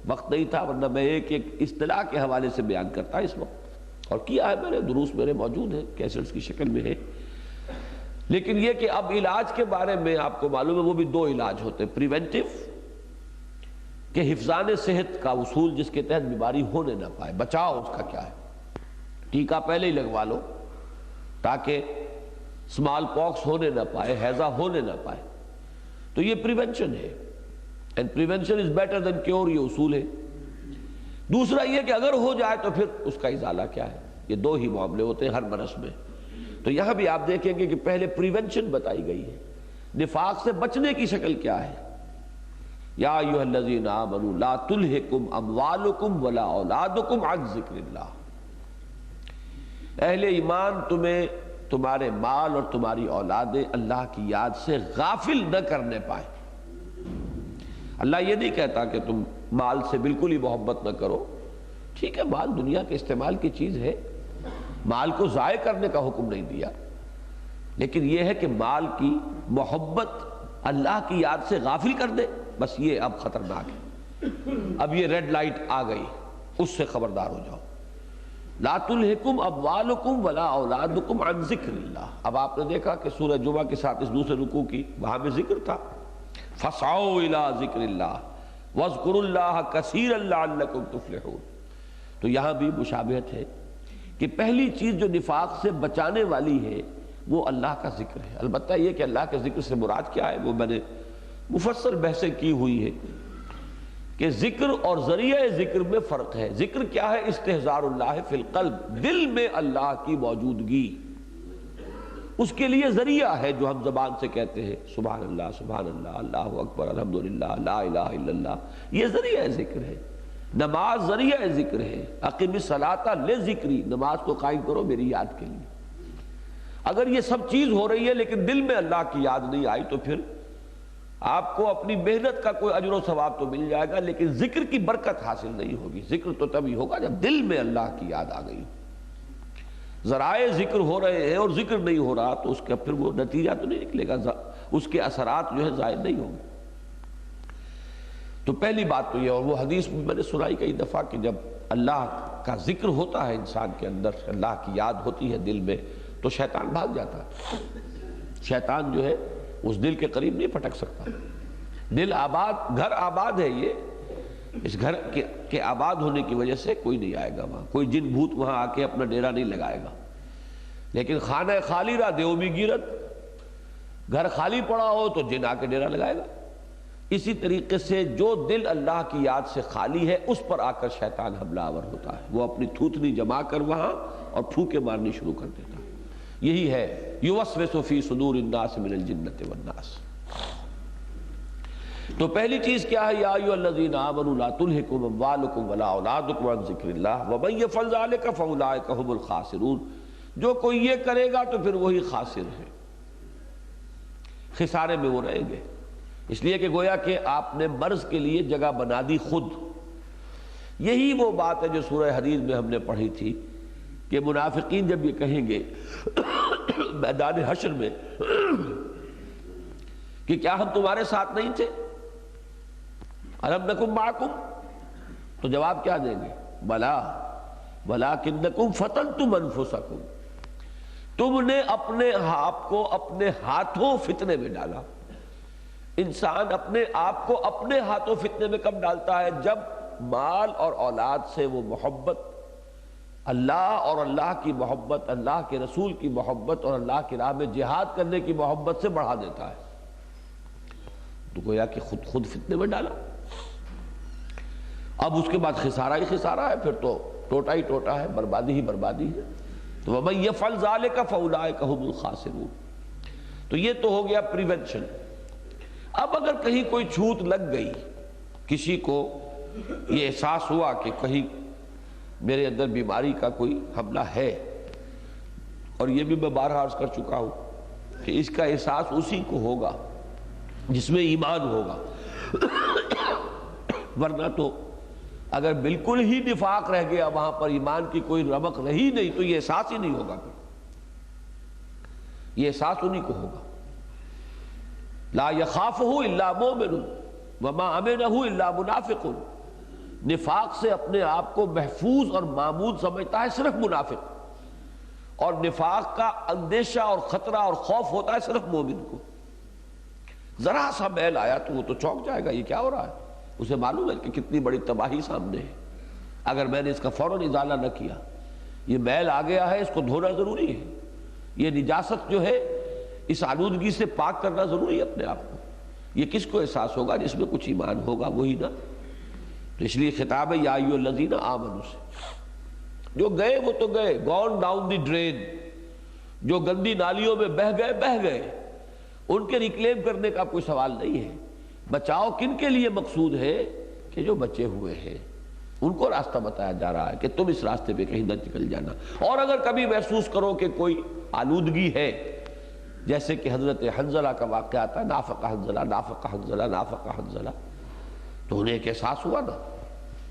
وقت نہیں تھا، ورنہ میں ایک ایک اصطلاح کے حوالے سے بیان کرتا اس وقت، اور کیا ہے میں نے، دروس میرے موجود ہیں، کیسٹس کی شکل میں ہے۔ لیکن یہ کہ اب علاج کے بارے میں آپ کو معلوم ہے وہ بھی 2 علاج ہوتے ہیں، پریونٹیو کہ حفظان صحت کا اصول جس کے تحت بیماری ہونے نہ پائے، بچاؤ اس کا کیا ہے، ٹیکہ پہلے ہی لگوا لو تاکہ اسمال پاکس ہونے نہ پائے، ہیضہ ہونے نہ پائے، تو یہ پریونشن ہے، and prevention is better than cure, یہ اصول ہے۔ دوسرا یہ کہ اگر ہو جائے تو پھر اس کا ازالہ کیا ہے، یہ 2 ہی معاملے ہوتے ہیں ہر مرض میں۔ تو یہاں بھی آپ دیکھیں گے کہ پہلے پریونشن بتائی گئی ہے، نفاق سے بچنے کی شکل کیا ہے، یا ایھا الذین آمنوا لا تلھکم اموالکم ولا اولادکم عن ذکر اللہ، اہل ایمان تمہیں تمہارے مال اور تمہاری اولادیں اللہ کی یاد سے غافل نہ کرنے پائے۔ اللہ یہ نہیں کہتا کہ تم مال سے بالکل ہی محبت نہ کرو، ٹھیک ہے مال دنیا کے استعمال کی چیز ہے، مال کو ضائع کرنے کا حکم نہیں دیا، لیکن یہ ہے کہ مال کی محبت اللہ کی یاد سے غافل کر دے، بس یہ اب خطرناک ہے، اب یہ ریڈ لائٹ آ گئی، اس سے خبردار ہو جاؤ۔ لا تلھکم اموالکم ولا اولادکم عن ذکر اللہ، اب آپ نے دیکھا کہ سورہ جمعہ کے ساتھ اس دوسرے رکوع کی وہاں میں ذکر تھا، فسعوا الی ذکر اللہ واذکروا اللہ کثیرا لعلکم تفلحون، تو یہاں بھی مشابہت ہے کہ پہلی چیز جو نفاق سے بچانے والی ہے وہ اللہ کا ذکر ہے۔ البتہ یہ کہ اللہ کے ذکر سے مراد کیا ہے وہ میں نے مفصل بحثیں کی ہوئی ہے کہ ذکر اور ذریعہ ذکر میں فرق ہے۔ ذکر کیا ہے؟ استحضار اللہ فی القلب، دل میں اللہ کی موجودگی، اس کے لیے ذریعہ ہے جو ہم زبان سے کہتے ہیں سبحان اللہ، اللہ اکبر، الحمدللہ، لا الہ الا اللہ، یہ ذریعہ ذکر ہے۔ نماز ذریعہ ذکر ہے، اقم الصلاۃ لذکری، نماز کو قائم کرو میری یاد کے لیے۔ اگر یہ سب چیز ہو رہی ہے لیکن دل میں اللہ کی یاد نہیں آئی تو پھر آپ کو اپنی محنت کا کوئی اجر و ثواب تو مل جائے گا لیکن ذکر کی برکت حاصل نہیں ہوگی۔ ذکر تو تبھی ہوگا جب دل میں اللہ کی یاد آ گئی، ذرائع ذکر ہو رہے ہیں اور ذکر نہیں ہو رہا تو اس کا پھر وہ نتیجہ تو نہیں نکلے گا، اس کے اثرات جو ہے ظاہر نہیں ہوں گے۔ تو پہلی بات تو یہ، اور وہ حدیث بھی میں نے سنائی کئی دفعہ کہ جب اللہ کا ذکر ہوتا ہے انسان کے اندر، اللہ کی یاد ہوتی ہے دل میں، تو شیطان بھاگ جاتا ہے۔ شیطان جو ہے اس دل کے قریب نہیں پھٹک سکتا۔ دل آباد، گھر آباد ہے، یہ اس گھر کے آباد ہونے کی وجہ سے کوئی نہیں آئے گا وہاں، کوئی جن بھوت وہاں آ کے اپنا ڈیرا نہیں لگائے گا۔ لیکن خانہ خالی را دیو بھی گیرت، گھر خالی پڑا ہو تو جن آ کے ڈیرا لگائے گا۔ اسی طریقے سے جو دل اللہ کی یاد سے خالی ہے اس پر آ کر شیطان حملہ آور ہوتا ہے، وہ اپنی تھوتنی جما کر وہاں اور پھوکے مارنی شروع کر دیتا ہے۔ یہی ہے یوسوس فی صدور الناس من الجنۃ والناس۔ تو پہلی چیز کیا ہے؟ یا ایھا الذین آمنوا لا تلھکم اموالکم ولا اولادکم عن ذکر اللہ ومن یفعل ذلک فاولئک ھم الخاسرون۔ جو کوئی یہ کرے گا تو پھر وہی خاسر ہے، خسارے میں وہ رہیں گے۔ اس لیے کہ گویا کہ آپ نے مرض کے لیے جگہ بنا دی خود۔ یہی وہ بات ہے جو سورہ حدید میں ہم نے پڑھی تھی کہ منافقین جب یہ کہیں گے میدان حشر میں کہ کیا ہم تمہارے ساتھ نہیں تھے، الم نکم معکم، تو جواب کیا دیں گے؟ بلا ولکنکم فتنتم انفسکم، تم نے اپنے آپ کو اپنے ہاتھوں فتنے میں ڈالا۔ انسان اپنے آپ کو اپنے ہاتھوں فتنے میں کب ڈالتا ہے؟ جب مال اور اولاد سے وہ محبت، اللہ اور اللہ کی محبت، اللہ کے رسول کی محبت اور اللہ کی راہ میں جہاد کرنے کی محبت سے بڑھا دیتا ہے، تو گویا کہ خود فتنے میں ڈالا۔ اب اس کے بعد خسارہ ہی خسارہ ہے، پھر تو ٹوٹا ہی ٹوٹا ہے، بربادی ہی بربادی ہے۔ تو وَمَن يَفْعَلْ ذَلِكَ فَأُولَٰئِكَ هُمُ الْخَاسِرُونَ۔ تو یہ تو ہو گیا پریونشن۔ اب اگر کہیں کوئی چھوت لگ گئی، کسی کو یہ احساس ہوا کہ کہیں میرے اندر بیماری کا کوئی حملہ ہے، اور یہ بھی میں بارہا عرض کر چکا ہوں کہ اس کا احساس اسی کو ہوگا جس میں ایمان ہوگا، ورنہ تو اگر بالکل ہی نفاق رہ گیا وہاں پر، ایمان کی کوئی رمق رہی نہیں، تو یہ احساس ہی نہیں ہوگا۔ پھر یہ احساس انہی کو ہوگا۔ لا یخافہ الا مومن وما امنہ الا منافق۔ نفاق سے اپنے آپ کو محفوظ اور معمود سمجھتا ہے صرف منافق، اور نفاق کا اندیشہ اور خطرہ اور خوف ہوتا ہے صرف مومن کو۔ ذرا سا میل آیا تو وہ تو چونک جائے گا، یہ کیا ہو رہا ہے؟ اسے معلوم ہے کہ کتنی بڑی تباہی سامنے ہے، اگر میں نے اس کا فوراً ازالہ نہ کیا، یہ میل آ گیا ہے، اس کو دھونا ضروری ہے، یہ نجاست جو ہے اس آلودگی سے پاک کرنا ضروری ہے اپنے آپ کو۔ یہ کس کو احساس ہوگا؟ جس میں کچھ ایمان ہوگا، وہی نا۔ تو اس لیے خطاب ہے یا ایھا الذین آمنوا سے۔ جو گئے وہ تو گئے، گون ڈاؤن دی ڈرین، جو گندی نالیوں میں بہہ گئے، ان کے ریکلیم کرنے کا کوئی سوال نہیں ہے۔ بچاؤ کن کے لیے مقصود ہے؟ کہ جو بچے ہوئے ہیں ان کو راستہ بتایا جا رہا ہے کہ تم اس راستے پہ کہیں نہ نکل جانا۔ اور اگر کبھی محسوس کرو کہ کوئی آلودگی ہے، جیسے کہ حضرت حنظلہ کا واقعہ آتا ہے، نافق حنظلہ، تو انہیں ایک احساس ہوا نا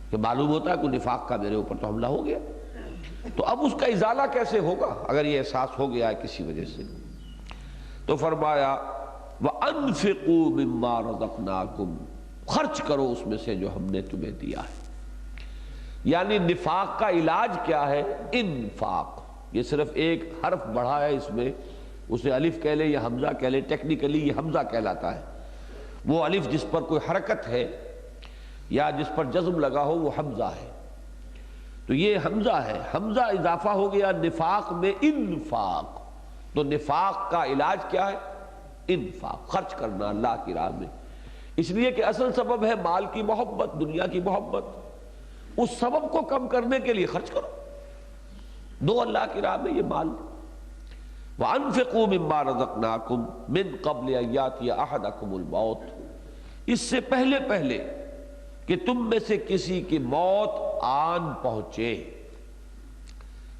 کہ معلوم ہوتا ہے کہ نفاق کا میرے اوپر تو حملہ ہو گیا۔ تو اب اس کا ازالہ کیسے ہوگا اگر یہ احساس ہو گیا ہے کسی وجہ سے؟ تو فرمایا وَأَنفِقُوا مِمَّا رَزَقْنَاكُمْ، خرچ کرو اس میں سے جو ہم نے تمہیں دیا ہے۔ یعنی نفاق کا علاج کیا ہے؟ انفاق۔ یہ صرف ایک حرف بڑھا ہے اس میں، اسے الف کہہ لیں یا حمزہ کہہ لیں، ٹیکنیکلی یہ حمزہ کہلاتا ہے۔ وہ الف جس پر کوئی حرکت ہے یا جس پر جزم لگا ہو وہ حمزہ ہے، تو یہ حمزہ ہے، حمزہ اضافہ ہو گیا نفاق میں، انفاق۔ تو نفاق کا علاج کیا ہے؟ انفاق، خرچ کرنا اللہ کی راہ میں۔ اس لیے کہ اصل سبب ہے مال کی محبت، دنیا کی محبت، اس سبب کو کم کرنے کے لیے خرچ کرو، دو اللہ کی راہ میں یہ مال۔ وَأَنفِقُوا مِمَّا رَزَقْنَاكُمْ مِن قَبْلِ أَن يَأْتِيَ أَحَدَكُمُ الْمَوْتُ، اس سے پہلے کہ تم میں سے کسی کی موت آن پہنچے۔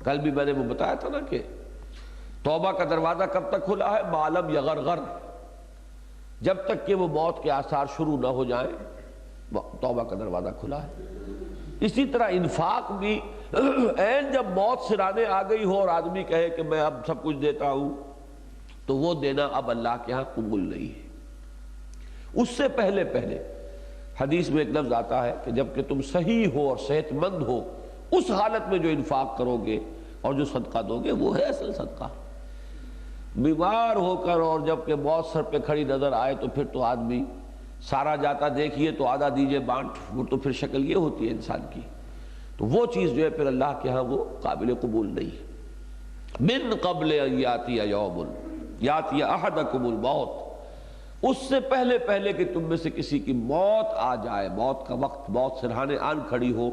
کل بھی میں نے وہ بتایا تھا نا کہ توبہ کا دروازہ کب تک کھلا ہے؟ مَا لَمْ يَغَرْغَرْ، جب تک کہ وہ موت کے آثار شروع نہ ہو جائیں توبہ کا دروازہ کھلا ہے۔ اسی طرح انفاق بھی عین جب موت سرانے آ گئی ہو اور آدمی کہے کہ میں اب سب کچھ دیتا ہوں، تو وہ دینا اب اللہ کے ہاں قبول نہیں ہے۔ اس سے پہلے حدیث میں ایک لفظ آتا ہے کہ جب کہ تم صحیح ہو اور صحت مند ہو اس حالت میں جو انفاق کرو گے اور جو صدقہ دو گے وہ ہے اصل صدقہ۔ بیمار ہو کر اور جب کہ موت سر پہ کھڑی نظر آئے تو پھر تو آدمی سارا جاتا دیکھیے تو آدھا دیجئے بانٹ، وہ تو پھر شکل یہ ہوتی ہے انسان کی، تو وہ چیز جو ہے پھر اللہ کے ہاں وہ قابل قبول نہیں ہے۔ من قبل ان یاتی یوم یاتی احدکم الموت، اس سے پہلے پہلے کہ تم میں سے کسی کی موت آ جائے، موت کا وقت، موت سرہانے آن کھڑی ہو،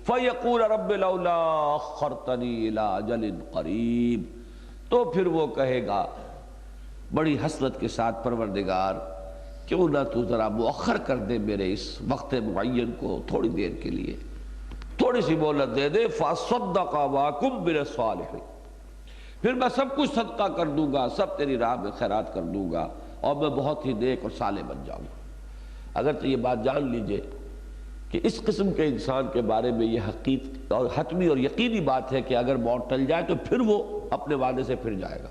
فَيَقُولَ رَبِّ لَوْلَا أَخَّرْتَنِي إِلَىٰ أَجَلٍ قَرِيبٍ، تو پھر وہ کہے گا بڑی حسرت کے ساتھ، پروردگار کیوں نہ تو ذرا مؤخر کر دے میرے اس وقت معین کو تھوڑی دیر کے لیے، تھوڑی سی مہلت دے دے، فَأَصَّدَّقَ وَأَكُن مِّنَ الصَّالِحِينَ، پھر میں سب کچھ صدقہ کر دوں گا، سب تیری راہ میں خیرات کر دوں گا اور میں بہت ہی نیک اور صالح بن جاؤں گا۔ اگر تو یہ بات جان لیجئے کہ اس قسم کے انسان کے بارے میں یہ حقیقت اور حتمی اور یقینی بات ہے کہ اگر موت ٹل جائے تو پھر وہ اپنے وعدے سے پھر جائے گا۔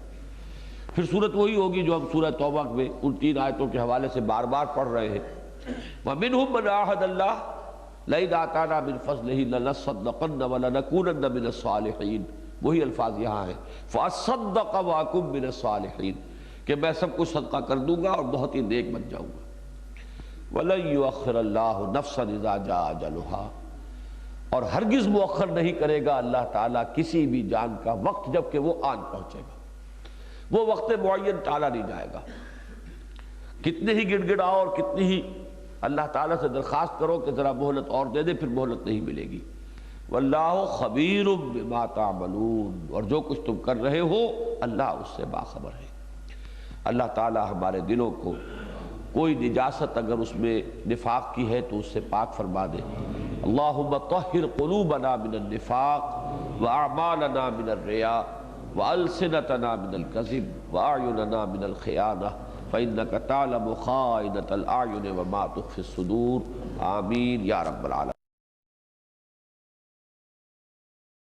پھر صورت وہی ہوگی جو ہم سورہ توبہ میں ان 3 آیتوں کے حوالے سے بار بار پڑھ رہے ہیں، وَمِنْهُمْ مَنْ عَاهَدَ اللَّهُ لَئِنْ آتَانَا مِنْ فَضْلِهِ لَنَصَّدَّقَنَّ وَلَنَكُونَنَّ مِنَ الصَّالِحِينَ، وہی الفاظ یہاں ہیں، فَأَصَّدَّقَ وَأَكُن مِّنَ الصَّالِحِينَ، کہ میں سب کچھ صدقہ کر دوں گا اور بہت ہی نیک بن جاؤں گا۔ وَلَن يُؤَخِّرَ اللَّهُ نَفْسًا إِذَا جَاءَ أَجَلُهَا، اور ہرگز مؤخر نہیں کرے گا اللہ تعالیٰ کسی بھی جان کا وقت جب کہ وہ آن پہنچے گا، وہ وقت معین ٹالا نہیں جائے گا۔ کتنے ہی گڑ گڑاؤ اور کتنی ہی اللہ تعالیٰ سے درخواست کرو کہ ذرا مہلت اور دے دے، پھر مہلت نہیں ملے گی۔ واللہ خبیر بما تعملون، اور جو کچھ تم کر رہے ہو اللہ اس سے باخبر ہے۔ اللہ تعالیٰ ہمارے دلوں کو کوئی نجاست اگر اس میں نفاق کی ہے تو اس سے پاک فرما دے۔ اللہم طہر قلوبنا من النفاق واعمالنا من الرياء والسنتنا من الكذب واعیننا من الخیانہ فإنک تعلم خائنۃ الاعین وما تخفی الصدور، آمین یا رب العالمین۔